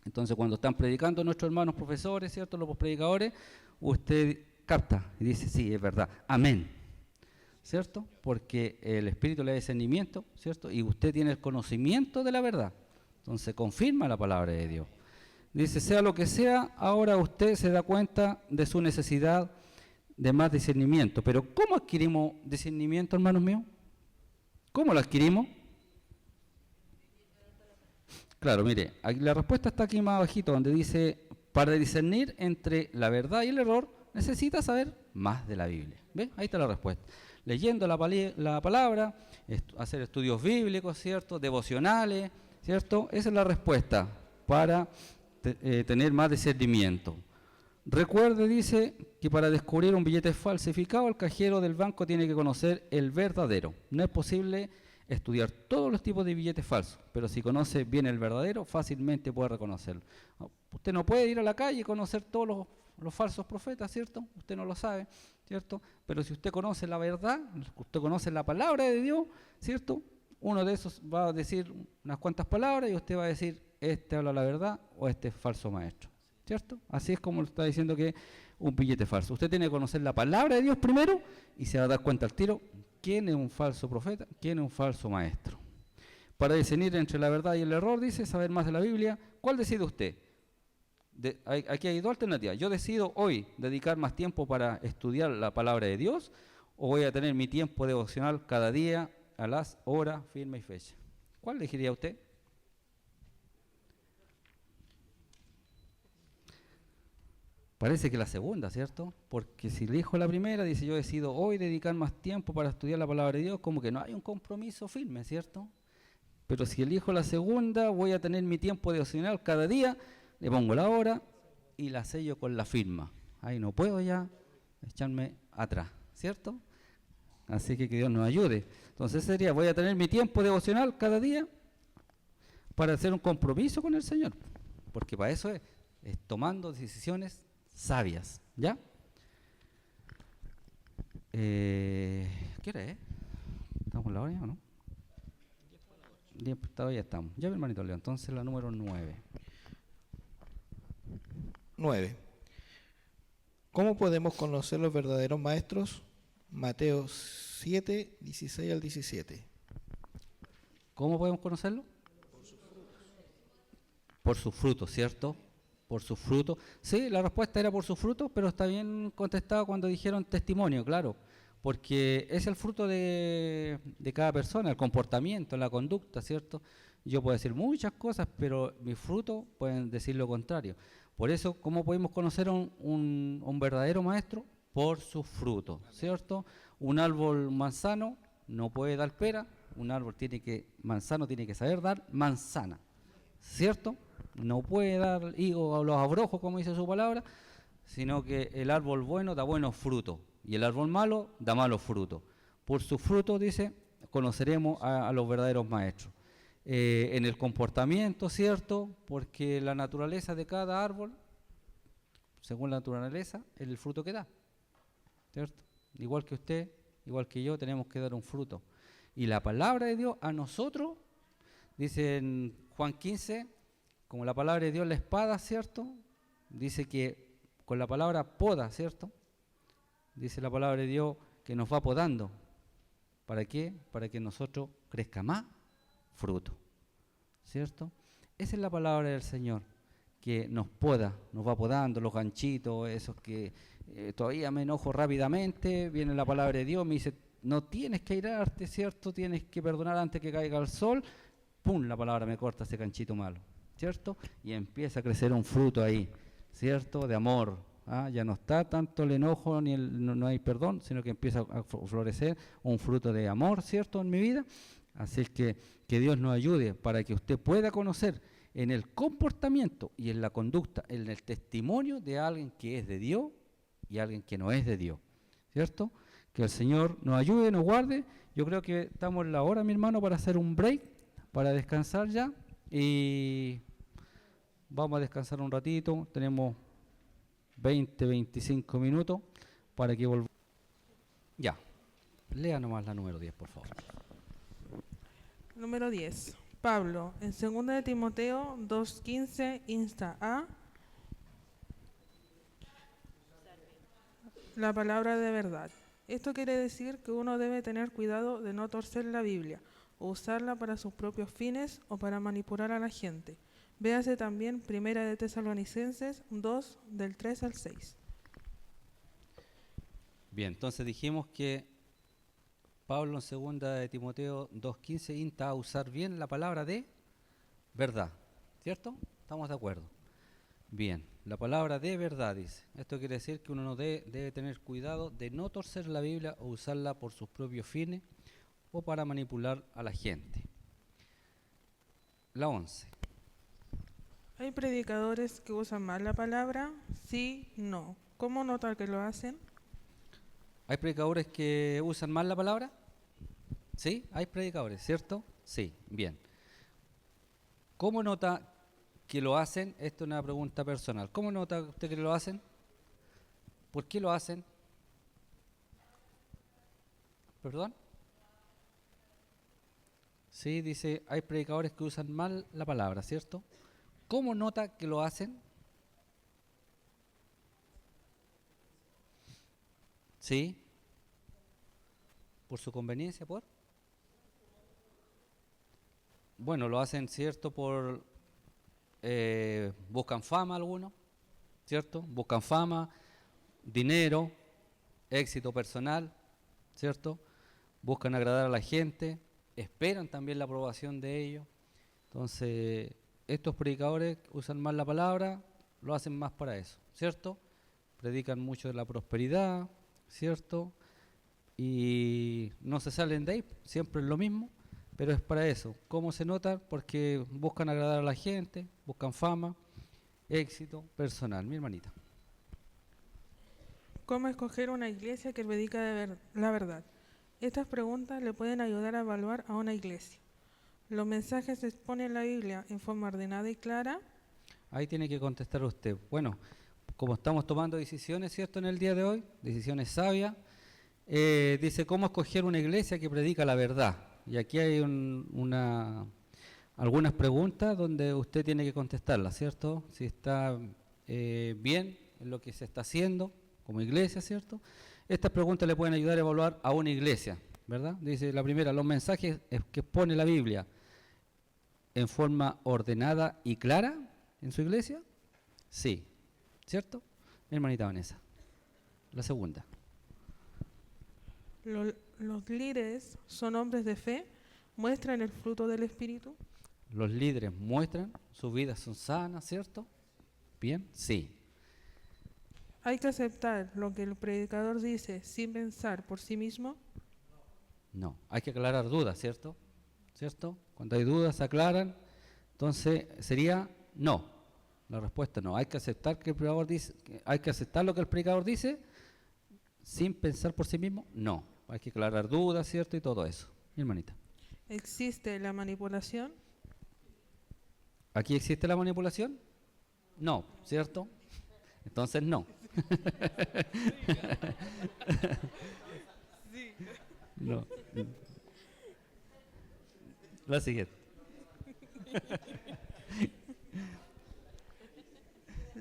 Entonces cuando están predicando nuestros hermanos profesores, ¿cierto?, los predicadores, usted capta y dice, sí, es verdad, amén, ¿cierto? Porque el Espíritu le da discernimiento, ¿cierto? Y usted tiene el conocimiento de la verdad. Entonces confirma la palabra de Dios. Dice, sea lo que sea, ahora usted se da cuenta de su necesidad de más discernimiento. Pero ¿cómo adquirimos discernimiento, hermanos míos? ¿Cómo lo adquirimos? Claro, mire, aquí la respuesta está aquí más abajito, donde dice, para discernir entre la verdad y el error, necesita saber más de la Biblia. ¿Ve? Ahí está la respuesta. Leyendo la palabra, hacer estudios bíblicos, ¿cierto?, devocionales, ¿cierto? Esa es la respuesta para tener más discernimiento. Recuerde, dice, que para descubrir un billete falsificado, el cajero del banco tiene que conocer el verdadero. No es posible estudiar todos los tipos de billetes falsos, pero si conoce bien el verdadero, fácilmente puede reconocerlo. Usted no puede ir a la calle y conocer todos los falsos profetas, ¿cierto? Usted no lo sabe, ¿cierto? Pero si usted conoce la verdad, usted conoce la palabra de Dios, ¿cierto? Uno de esos va a decir unas cuantas palabras y usted va a decir, este habla la verdad o este es falso maestro, ¿cierto? Así es como lo está diciendo que un billete falso. Usted tiene que conocer la palabra de Dios primero y se va a dar cuenta al tiro quién es un falso profeta, quién es un falso maestro. Para discernir entre la verdad y el error, dice, saber más de la Biblia, ¿cuál decide usted? Aquí hay dos alternativas. Yo decido hoy dedicar más tiempo para estudiar la palabra de Dios, o voy a tener mi tiempo devocional cada día a las horas, firma y fecha. ¿Cuál elegiría usted? Parece que la segunda, ¿cierto? Porque si elijo la primera, dice yo decido hoy dedicar más tiempo para estudiar la palabra de Dios, como que no hay un compromiso firme, ¿cierto? Pero si elijo la segunda, voy a tener mi tiempo devocional cada día, le pongo la hora y la sello con la firma. Ahí no puedo ya echarme atrás, ¿cierto? Así que Dios nos ayude. Entonces sería, voy a tener mi tiempo devocional cada día para hacer un compromiso con el Señor, porque para eso es tomando decisiones sabias, ¿ya? ¿Qué hora es? ¿Estamos en la hora ya o no? Todavía estamos. Ya, mi hermanito Leo, entonces la número 9. 9. ¿Cómo podemos conocer los verdaderos maestros? Mateo 7, 16 al 17. ¿Cómo podemos conocerlo? Por sus frutos, ¿cierto? Por sus frutos. Sí, la respuesta era por sus frutos, pero está bien contestado cuando dijeron testimonio, claro. Porque es el fruto de cada persona, el comportamiento, la conducta, ¿cierto? Yo puedo decir muchas cosas, pero mis frutos pueden decir lo contrario. Por eso, ¿cómo podemos conocer a un verdadero maestro? Por sus frutos, ¿cierto? Un árbol manzano no puede dar pera, un árbol manzano tiene que saber dar manzana, ¿cierto? No puede dar higo a los abrojos, como dice su palabra, sino que el árbol bueno da buenos frutos y el árbol malo da malos frutos. Por sus frutos, dice, conoceremos a los verdaderos maestros. En el comportamiento, ¿cierto? Porque la naturaleza de cada árbol, según la naturaleza, es el fruto que da, ¿cierto? Igual que usted, igual que yo, tenemos que dar un fruto. Y la palabra de Dios a nosotros, dice en Juan 15, como la palabra de Dios la espada, ¿cierto? Dice que con la palabra poda, ¿cierto? Dice la palabra de Dios que nos va podando. ¿Para qué? Para que nosotros crezca más fruto, ¿cierto? Esa es la palabra del Señor, que nos poda, nos va podando los ganchitos, esos que todavía me enojo rápidamente, viene la palabra de Dios, me dice, no tienes que airarte, ¿cierto? Tienes que perdonar antes que caiga el sol, ¡pum! La palabra me corta ese ganchito malo, ¿cierto? Y empieza a crecer un fruto ahí, ¿cierto? De amor. Ya no está tanto el enojo ni no hay perdón, sino que empieza a florecer un fruto de amor, ¿cierto? En mi vida. Así es que Dios nos ayude para que usted pueda conocer en el comportamiento y en la conducta, en el testimonio de alguien que es de Dios y alguien que no es de Dios, ¿cierto? Que el Señor nos ayude, nos guarde. Yo creo que estamos en la hora, mi hermano, para hacer un break, para descansar ya. Y vamos a descansar un ratito. Tenemos 20, 25 minutos para que volvamos. Ya, lea nomás la número 10, por favor. Número 10. Pablo, en 2 de Timoteo 2:15, insta a la palabra de verdad. Esto quiere decir que uno debe tener cuidado de no torcer la Biblia o usarla para sus propios fines o para manipular a la gente. Véase también 1 de Tesalonicenses 2, del 3 al 6. Bien, entonces dijimos que Pablo en 2 de Timoteo 2:15 insta a usar bien la palabra de verdad, ¿cierto? ¿Estamos de acuerdo? Bien, la palabra de verdad dice. Esto quiere decir que uno no debe tener cuidado de no torcer la Biblia o usarla por sus propios fines o para manipular a la gente. La 11. ¿Hay predicadores que usan mal la palabra? Sí, no. ¿Cómo notar que lo hacen? ¿Hay predicadores que usan mal la palabra? Sí, hay predicadores, ¿cierto? Sí, bien. ¿Cómo nota que lo hacen? Esto es una pregunta personal. ¿Cómo nota usted que lo hacen? ¿Por qué lo hacen? ¿Perdón? Sí, dice, hay predicadores que usan mal la palabra, ¿cierto? ¿Cómo nota que lo hacen? ¿Sí? ¿Por su conveniencia? ¿Por? Bueno, lo hacen, ¿cierto? Por buscan fama algunos, ¿cierto? Buscan fama, dinero, éxito personal, ¿cierto? Buscan agradar a la gente, esperan también la aprobación de ellos. Entonces, estos predicadores usan más la palabra, lo hacen más para eso, ¿cierto? predican mucho de la prosperidad, ¿cierto? Y no se salen de ahí, siempre es lo mismo, pero es para eso. ¿Cómo se nota? Porque buscan agradar a la gente, buscan fama, éxito personal. Mi hermanita. ¿Cómo escoger una iglesia que predica la verdad? Estas preguntas le pueden ayudar a evaluar a una iglesia. ¿Los mensajes se exponen en la Biblia en forma ordenada y clara? Ahí tiene que contestar usted. Bueno, como estamos tomando decisiones, ¿cierto?, en el día de hoy, decisiones sabias, dice cómo escoger una iglesia que predica la verdad. Y aquí hay algunas preguntas donde usted tiene que contestarlas, ¿cierto? Si está bien en lo que se está haciendo como iglesia, ¿cierto? Estas preguntas le pueden ayudar a evaluar a una iglesia, ¿verdad? Dice la primera, los mensajes que expone la Biblia en forma ordenada y clara en su iglesia. Sí, ¿cierto? Mi hermanita Vanessa. La segunda. ¿Los líderes son hombres de fe? ¿Muestran el fruto del Espíritu? Los líderes muestran, sus vidas son sanas, ¿cierto? Bien, sí. ¿Hay que aceptar lo que el predicador dice sin pensar por sí mismo? No, hay que aclarar dudas, ¿cierto? ¿Cierto? Cuando hay dudas se aclaran, entonces sería no. La respuesta no. Hay que aceptar que el predicador dice, hay que aceptar lo que el predicador dice sin pensar por sí mismo. No, hay que aclarar dudas, ¿cierto? Y todo eso. Mi hermanita. ¿Existe la manipulación? ¿Aquí existe la manipulación? No, ¿cierto? Entonces no. No. La siguiente.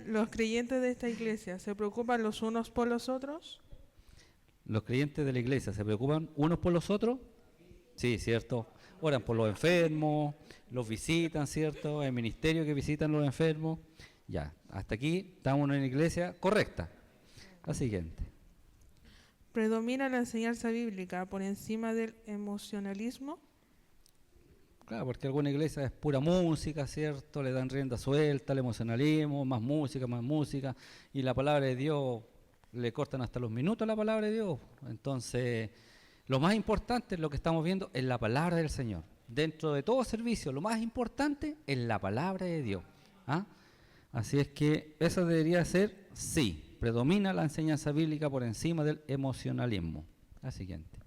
¿Los creyentes de esta iglesia se preocupan los unos por los otros? ¿Los creyentes de la iglesia se preocupan unos por los otros? Sí, ¿cierto? Oran por los enfermos, los visitan, ¿cierto? Hay ministerios que visitan los enfermos. Ya, hasta aquí estamos en una iglesia correcta. La siguiente. ¿Predomina la enseñanza bíblica por encima del emocionalismo? Claro, porque alguna iglesia es pura música, ¿cierto? Le dan rienda suelta al emocionalismo, más música, y la palabra de Dios, le cortan hasta los minutos a la palabra de Dios. Entonces, lo más importante, lo que estamos viendo, es la palabra del Señor. Dentro de todo servicio, lo más importante es la palabra de Dios. ¿Ah? Así es que eso debería ser sí. Predomina la enseñanza bíblica por encima del emocionalismo. La siguiente.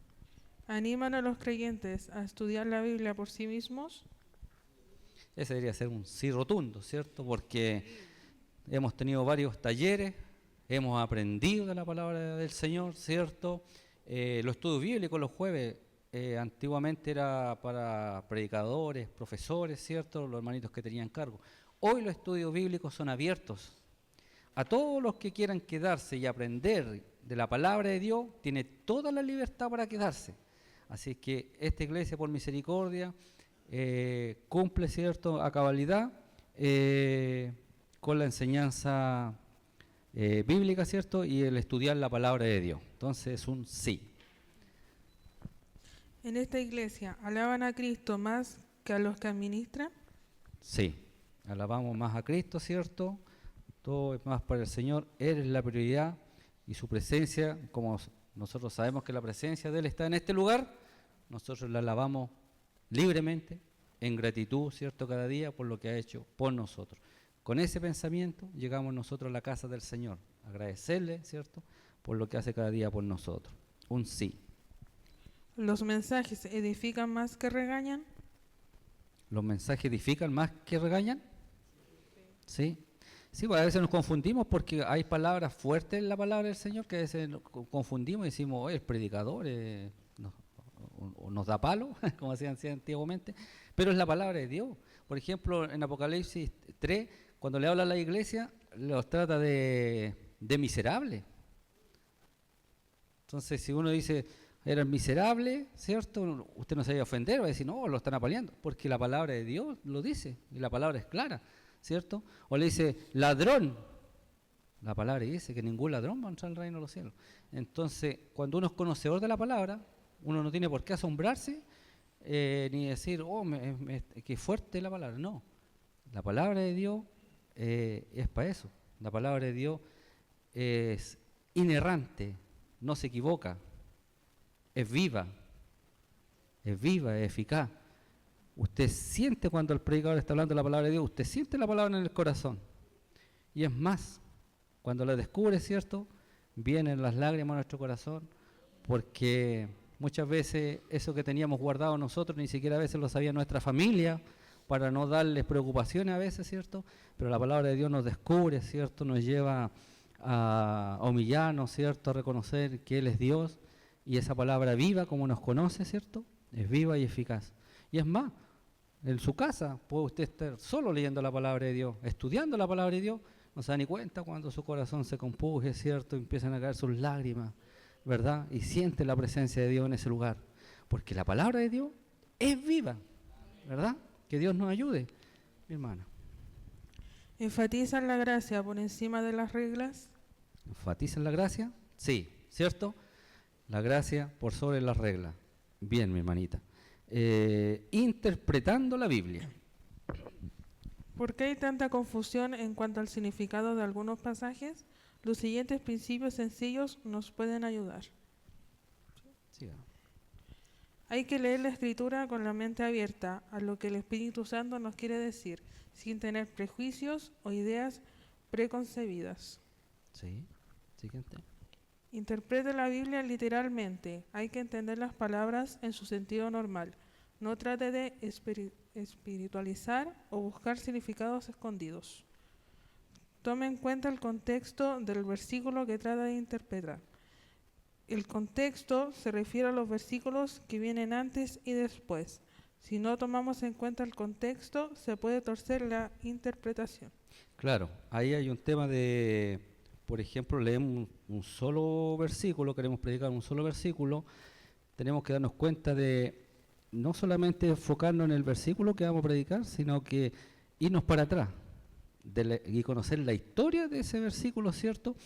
¿Animan a los creyentes a estudiar la Biblia por sí mismos? Ese debería ser un sí rotundo, ¿cierto? Porque hemos tenido varios talleres, hemos aprendido de la palabra del Señor, ¿cierto? Los estudios bíblicos los jueves antiguamente era para predicadores, profesores, ¿cierto? Los hermanitos que tenían cargo. Hoy los estudios bíblicos son abiertos. A todos los que quieran quedarse y aprender de la palabra de Dios, tiene toda la libertad para quedarse. Así que esta iglesia, por misericordia, cumple, ¿cierto?, a cabalidad con la enseñanza bíblica, ¿cierto?, y el estudiar la palabra de Dios. Entonces es un sí. ¿En esta iglesia alaban a Cristo más que a los que administran? Sí, alabamos más a Cristo, ¿cierto? Todo es más para el Señor, Él es la prioridad y su presencia, como nosotros sabemos que la presencia de Él está en este lugar, nosotros la alabamos libremente, en gratitud, ¿cierto?, cada día por lo que ha hecho por nosotros. Con ese pensamiento llegamos nosotros a la casa del Señor, agradecerle, ¿cierto?, por lo que hace cada día por nosotros. Un sí. ¿Los mensajes edifican más que regañan? ¿Los mensajes edifican más que regañan? Sí. Sí, pues a veces nos confundimos porque hay palabras fuertes en la palabra del Señor que a veces nos confundimos y decimos, oye, el predicador nos da palo, como hacían antiguamente, pero es la palabra de Dios. Por ejemplo, en Apocalipsis 3, cuando le habla a la iglesia, los trata de miserables. Entonces, si uno dice, eran miserables, ¿cierto? Usted no se vaya a ofender, va a decir, no, lo están apaleando, porque la palabra de Dios lo dice, y la palabra es clara, ¿cierto? O le dice, ladrón. La palabra dice que ningún ladrón va a entrar al reino de los cielos. Entonces, cuando uno es conocedor de la palabra, uno no tiene por qué asombrarse, ni decir, oh, qué fuerte la palabra. No, la palabra de Dios es para eso. La palabra de Dios es inerrante, no se equivoca, es viva, es eficaz. Usted siente cuando el predicador está hablando la palabra de Dios, usted siente la palabra en el corazón. Y es más, cuando la descubre, ¿cierto?, vienen las lágrimas a nuestro corazón, porque muchas veces eso que teníamos guardado nosotros, ni siquiera a veces lo sabía nuestra familia, para no darles preocupaciones a veces, ¿cierto? Pero la palabra de Dios nos descubre, ¿cierto? Nos lleva a humillarnos, ¿cierto? A reconocer que Él es Dios, y esa palabra viva, como nos conoce, ¿cierto?, es viva y eficaz. Y es más, en su casa puede usted estar solo leyendo la palabra de Dios, estudiando la palabra de Dios, no se da ni cuenta cuando su corazón se compuje, ¿cierto? Empiezan a caer sus lágrimas, ¿verdad? Y siente la presencia de Dios en ese lugar, porque la palabra de Dios es viva, ¿verdad? Que Dios nos ayude, mi hermana. ¿Enfatizan la gracia por encima de las reglas? ¿Enfatizan la gracia? Sí, ¿cierto? La gracia por sobre las reglas. Bien, mi hermanita. Interpretando la Biblia. ¿Por qué hay tanta confusión en cuanto al significado de algunos pasajes? Los siguientes principios sencillos nos pueden ayudar. Siga. Hay que leer la Escritura con la mente abierta a lo que el Espíritu Santo nos quiere decir, sin tener prejuicios o ideas preconcebidas. Sí, siguiente. Interprete la Biblia literalmente. Hay que entender las palabras en su sentido normal. No trate de espiritualizar o buscar significados escondidos. Tome en cuenta el contexto del versículo que trata de interpretar. El contexto se refiere a los versículos que vienen antes y después. Si no tomamos en cuenta el contexto, se puede torcer la interpretación. Claro, ahí hay un tema de, por ejemplo, leemos un solo versículo, queremos predicar un solo versículo, tenemos que darnos cuenta de no solamente enfocarnos en el versículo que vamos a predicar, sino que irnos para atrás y conocer la historia de ese versículo, ¿cierto?,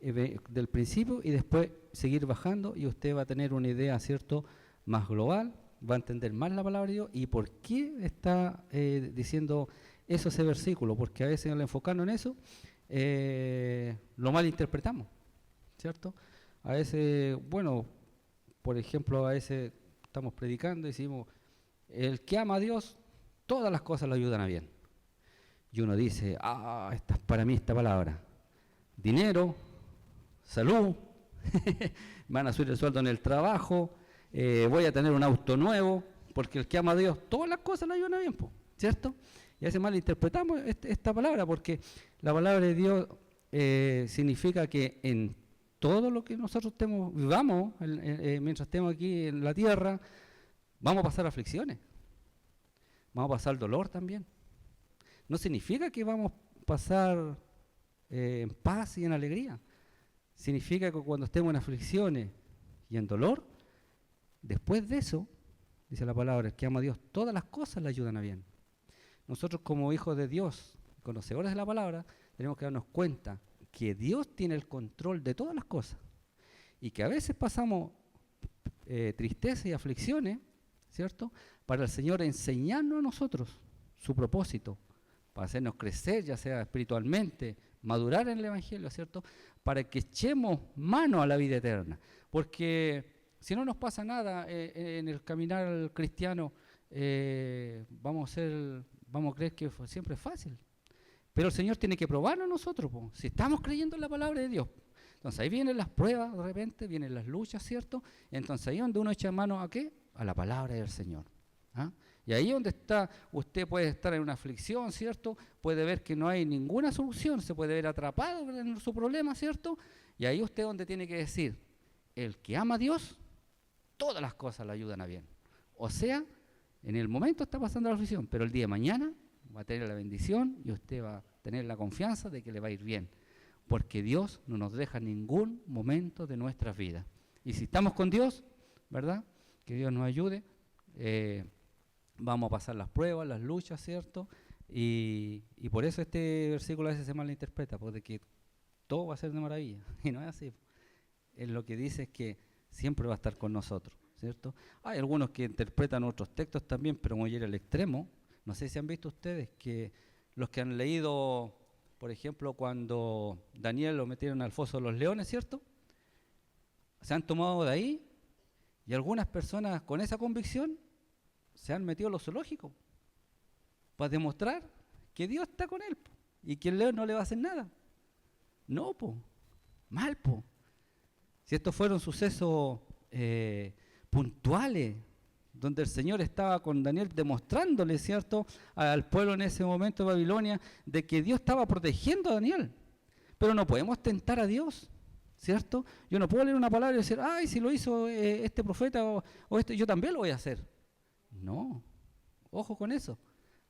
del principio, y después seguir bajando, y usted va a tener una idea, ¿cierto?, más global, va a entender más la palabra de Dios y por qué está diciendo eso ese versículo, porque a veces al enfocarnos en eso lo malinterpretamos, ¿cierto? A veces, bueno, por ejemplo, a veces estamos predicando y decimos, el que ama a Dios, todas las cosas lo ayudan a bien. Y uno dice, esta es para mí esta palabra. Dinero, salud, van a subir el sueldo en el trabajo, voy a tener un auto nuevo, porque el que ama a Dios, todas las cosas le ayudan a bien, ¿cierto? Y a veces malinterpretamos esta palabra, porque la palabra de Dios significa que en todo lo que nosotros vivamos, mientras estemos aquí en la tierra, vamos a pasar aflicciones, vamos a pasar dolor también. No significa que vamos a pasar en paz y en alegría. Significa que cuando estemos en aflicciones y en dolor, después de eso, dice la palabra, el que ama a Dios, todas las cosas le ayudan a bien. Nosotros como hijos de Dios, conocedores de la palabra, tenemos que darnos cuenta que Dios tiene el control de todas las cosas y que a veces pasamos tristeza y aflicciones, ¿cierto?, para el Señor enseñarnos a nosotros su propósito, para hacernos crecer, ya sea espiritualmente, madurar en el Evangelio, ¿cierto?, para que echemos mano a la vida eterna, porque si no nos pasa nada en el caminar cristiano, vamos a creer que siempre es fácil. Pero el Señor tiene que probarnos a nosotros, si estamos creyendo en la palabra de Dios. Entonces ahí vienen las pruebas, de repente vienen las luchas, ¿cierto? Entonces ahí es donde uno echa mano ¿a qué? A la palabra del Señor. ¿Ah? Y ahí donde está, usted puede estar en una aflicción, ¿cierto? Puede ver que no hay ninguna solución, se puede ver atrapado en su problema, ¿cierto? Y ahí usted donde tiene que decir, el que ama a Dios, todas las cosas le ayudan a bien. O sea, en el momento está pasando la aflicción, pero el día de mañana va a tener la bendición y usted va a tener la confianza de que le va a ir bien, porque Dios no nos deja ningún momento de nuestras vidas. Y si estamos con Dios, ¿verdad?, que Dios nos ayude, vamos a pasar las pruebas, las luchas, ¿cierto? Y por eso este versículo a veces se malinterpreta, porque que todo va a ser de maravilla, y no es así. Lo que dice es que siempre va a estar con nosotros, ¿cierto? Hay algunos que interpretan otros textos también, pero voy a ir al extremo. No sé si han visto ustedes que los que han leído, por ejemplo, cuando Daniel lo metieron al foso de los leones, ¿cierto? Se han tomado de ahí y algunas personas con esa convicción se han metido a los zoológicos para demostrar que Dios está con él y que el león no le va a hacer nada. No, mal, Si estos fueron sucesos puntuales, donde el Señor estaba con Daniel demostrándole, ¿cierto?, al pueblo en ese momento de Babilonia, de que Dios estaba protegiendo a Daniel. Pero no podemos tentar a Dios, ¿cierto? Yo no puedo leer una palabra y decir, ay, si lo hizo este profeta o esto, yo también lo voy a hacer. No, ojo con eso.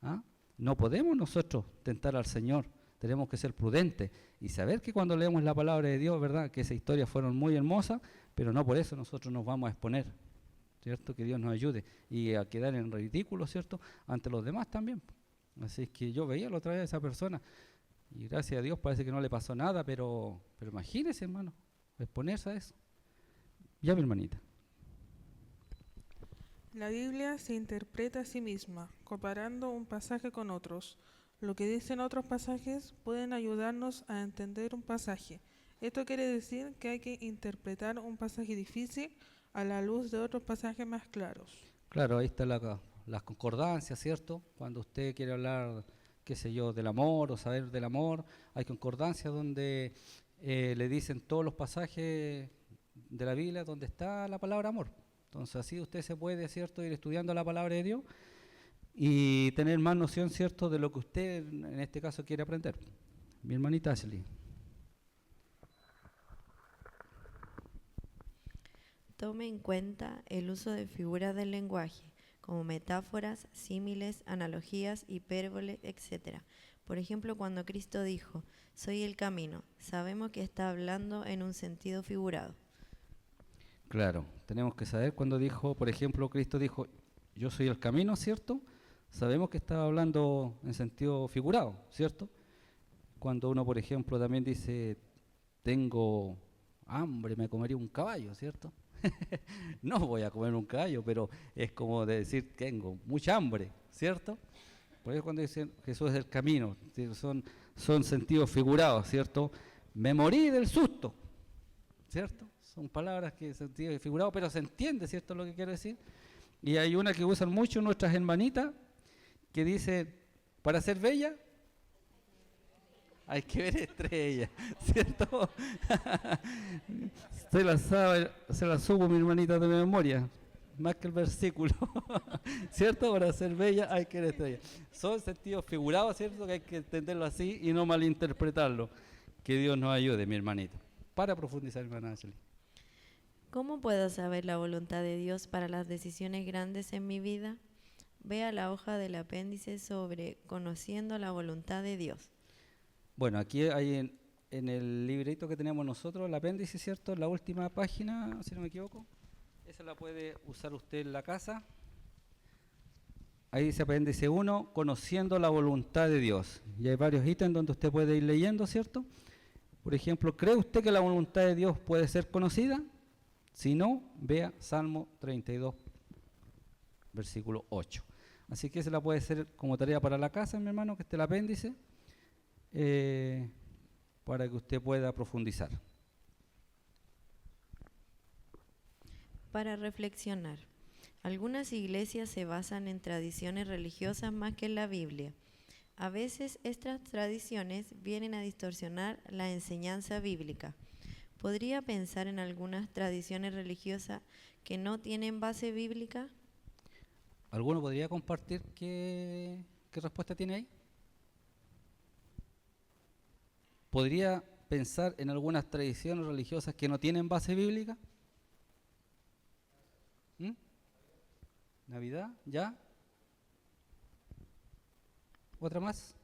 ¿Ah? No podemos nosotros tentar al Señor. Tenemos que ser prudentes y saber que cuando leemos la palabra de Dios, ¿verdad?, que esas historias fueron muy hermosas, pero no por eso nosotros nos vamos a exponer, ¿cierto? Que Dios nos ayude y a quedar en ridículo, ¿cierto?, ante los demás también. Así es que yo veía la otra vez a esa persona y gracias a Dios parece que no le pasó nada, pero imagínese, hermano, exponerse a eso. Ya, mi hermanita. La Biblia se interpreta a sí misma, comparando un pasaje con otros. Lo que dicen otros pasajes pueden ayudarnos a entender un pasaje. Esto quiere decir que hay que interpretar un pasaje difícil a la luz de otros pasajes más claros. Claro, ahí está las concordancias, ¿cierto? Cuando usted quiere hablar, qué sé yo, del amor o saber del amor, hay concordancias donde le dicen todos los pasajes de la Biblia donde está la palabra amor. Entonces así usted se puede, ¿cierto?, ir estudiando la palabra de Dios y tener más noción, ¿cierto?, de lo que usted en este caso quiere aprender. Mi hermanita Ashley. Tome en cuenta el uso de figuras del lenguaje, como metáforas, símiles, analogías, hipérboles, etc. Por ejemplo, cuando Cristo dijo, soy el camino, sabemos que está hablando en un sentido figurado. Claro, tenemos que saber cuando dijo, por ejemplo, Cristo dijo, yo soy el camino, ¿cierto? Sabemos que estaba hablando en sentido figurado, ¿cierto? Cuando uno, por ejemplo, también dice, tengo hambre, me comería un caballo, ¿cierto? No voy a comer un caballo, pero es como de decir, tengo mucha hambre, ¿cierto? Por eso cuando dicen Jesús es el camino, son sentidos figurados, ¿cierto? Me morí del susto, ¿cierto? Son palabras que sentido figurado, pero se entiende, ¿cierto?, lo que quiero decir. Y hay una que usan mucho nuestras hermanitas, que dice, para ser bella, hay que ver estrellas, ¿cierto? se la supo mi hermanita de memoria, más que el versículo, ¿cierto? Para ser bella hay que ver estrellas. Son sentidos figurados, ¿cierto?, que hay que entenderlo así y no malinterpretarlo. Que Dios nos ayude, mi hermanita. Para profundizar, hermana Ashley. ¿Cómo puedo saber la voluntad de Dios para las decisiones grandes en mi vida? Vea la hoja del apéndice sobre Conociendo la voluntad de Dios. Bueno, aquí hay en el librito que tenemos nosotros, el apéndice, ¿cierto? En la última página, si no me equivoco. Esa la puede usar usted en la casa. Ahí dice apéndice 1, Conociendo la voluntad de Dios. Y hay varios ítems donde usted puede ir leyendo, ¿cierto? Por ejemplo, ¿cree usted que la voluntad de Dios puede ser conocida? Si no, vea Salmo 32, versículo 8. Así que esa la puede hacer como tarea para la casa, mi hermano, que esté el apéndice, para que usted pueda profundizar. Para reflexionar. Algunas iglesias se basan en tradiciones religiosas más que en la Biblia. A veces estas tradiciones vienen a distorsionar la enseñanza bíblica. ¿Podría pensar en algunas tradiciones religiosas que no tienen base bíblica? ¿Alguno podría compartir qué respuesta tiene ahí? ¿Podría pensar en algunas tradiciones religiosas que no tienen base bíblica? ¿Navidad? ¿Ya? ¿Otra más?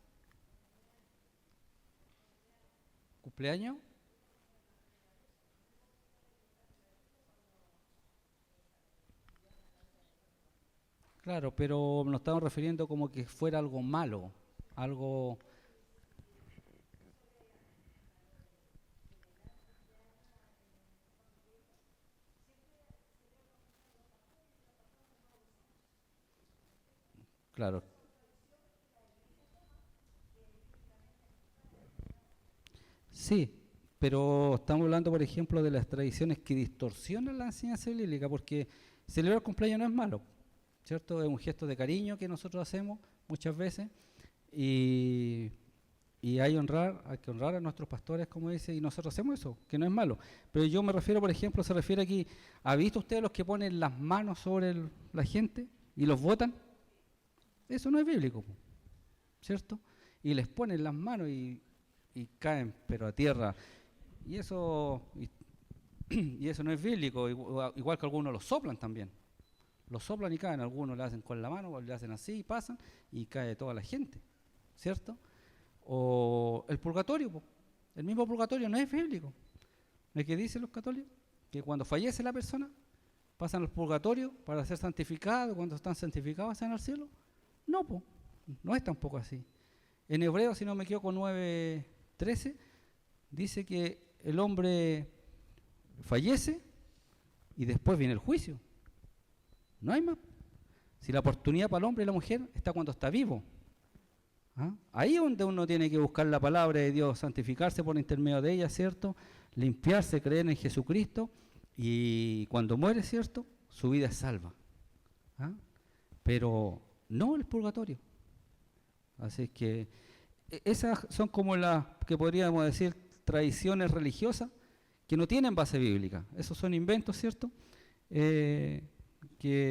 ¿Cumpleaños? Claro, pero nos estamos refiriendo como que fuera algo malo, algo... Claro. Sí, pero estamos hablando, por ejemplo, de las tradiciones que distorsionan la enseñanza bíblica, porque celebrar el cumpleaños no es malo, ¿cierto? Es un gesto de cariño que nosotros hacemos muchas veces y hay que honrar a nuestros pastores, como dice, y nosotros hacemos eso, que no es malo. Pero yo me refiero, por ejemplo, se refiere aquí, ¿ha visto usted los que ponen las manos sobre la gente y los botan? Eso no es bíblico, ¿cierto? Y les ponen las manos y caen, pero a tierra. Y eso no es bíblico, igual que algunos los soplan también. Los soplan y caen, algunos le hacen con la mano, o le hacen así y pasan, y cae toda la gente, ¿cierto? O el purgatorio, el mismo purgatorio no es bíblico. ¿No es que dicen los católicos? Que cuando fallece la persona, pasan al purgatorio para ser santificados, cuando están santificados pasan al cielo. No, no es tampoco así. En Hebreos, si no me equivoco, 9:13, dice que el hombre fallece y después viene el juicio. No hay más. Si la oportunidad para el hombre y la mujer está cuando está vivo. ¿Ah? Ahí es donde uno tiene que buscar la palabra de Dios, santificarse por intermedio de ella, ¿cierto? Limpiarse, creer en Jesucristo y cuando muere, ¿cierto? Su vida es salva. ¿Ah? Pero no el purgatorio. Así que esas son como las que podríamos decir tradiciones religiosas que no tienen base bíblica. Esos son inventos, ¿cierto? Que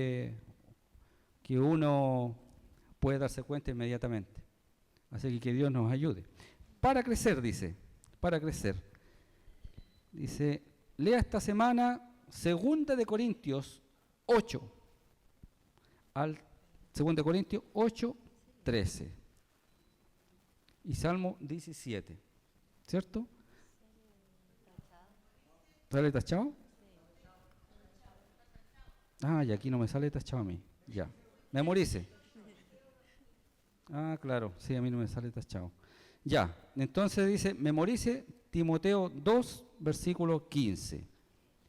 uno puede darse cuenta inmediatamente. Así que Dios nos ayude. Para crecer, dice, para crecer. Dice, lea esta semana 2 de Corintios 8, al 2 de Corintios 8, 13. Y Salmo 17, ¿cierto? ¿Sale tachado? Ah, y aquí no me sale tachado a mí. Ya. Memorice. Ah, claro, sí, a mí no me sale tachado. Ya, entonces dice, memorice Timoteo 2, versículo 15.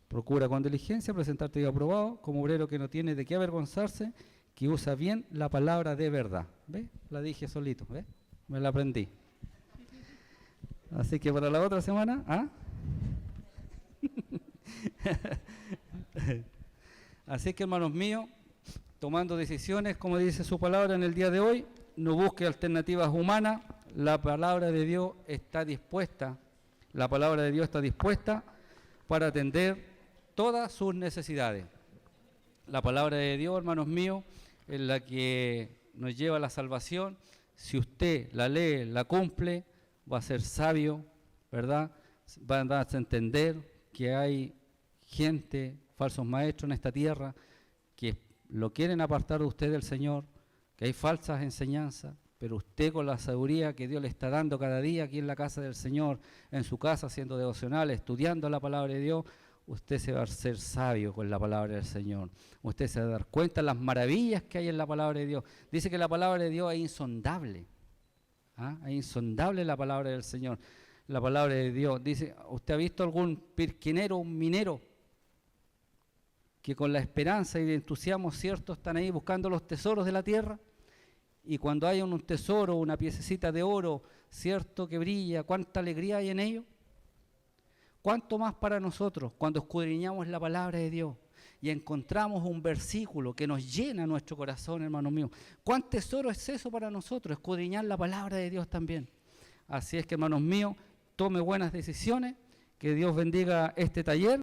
Procura con diligencia presentarte aprobado como obrero que no tiene de qué avergonzarse, que usa bien la palabra de verdad. ¿Ves? La dije solito, ¿ves? Me la aprendí. Así que para la otra semana, ¿ah? Así que, hermanos míos, tomando decisiones, como dice su palabra en el día de hoy, no busque alternativas humanas, la palabra de Dios está dispuesta, para atender todas sus necesidades. La palabra de Dios, hermanos míos, es la que nos lleva a la salvación. Si usted la lee, la cumple, va a ser sabio, ¿verdad? Va a entender que hay gente, falsos maestros en esta tierra, que lo quieren apartar de usted del Señor, que hay falsas enseñanzas, pero usted con la sabiduría que Dios le está dando cada día aquí en la casa del Señor, en su casa haciendo devocionales, estudiando la palabra de Dios, usted se va a hacer sabio con la palabra del Señor. Usted se va a dar cuenta de las maravillas que hay en la palabra de Dios. Dice que la palabra de Dios es insondable. ¿Ah? Es insondable la palabra del Señor. La palabra de Dios. Dice, ¿usted ha visto algún pirquinero, un minero, que con la esperanza y el entusiasmo, ¿cierto?, están ahí buscando los tesoros de la tierra? Y cuando hay un tesoro, una piececita de oro, ¿cierto?, que brilla, ¿cuánta alegría hay en ello? ¿Cuánto más para nosotros cuando escudriñamos la palabra de Dios y encontramos un versículo que nos llena nuestro corazón, hermanos míos? ¿Cuán tesoro es eso para nosotros, escudriñar la palabra de Dios también? Así es que, hermanos míos, tome buenas decisiones, que Dios bendiga este taller.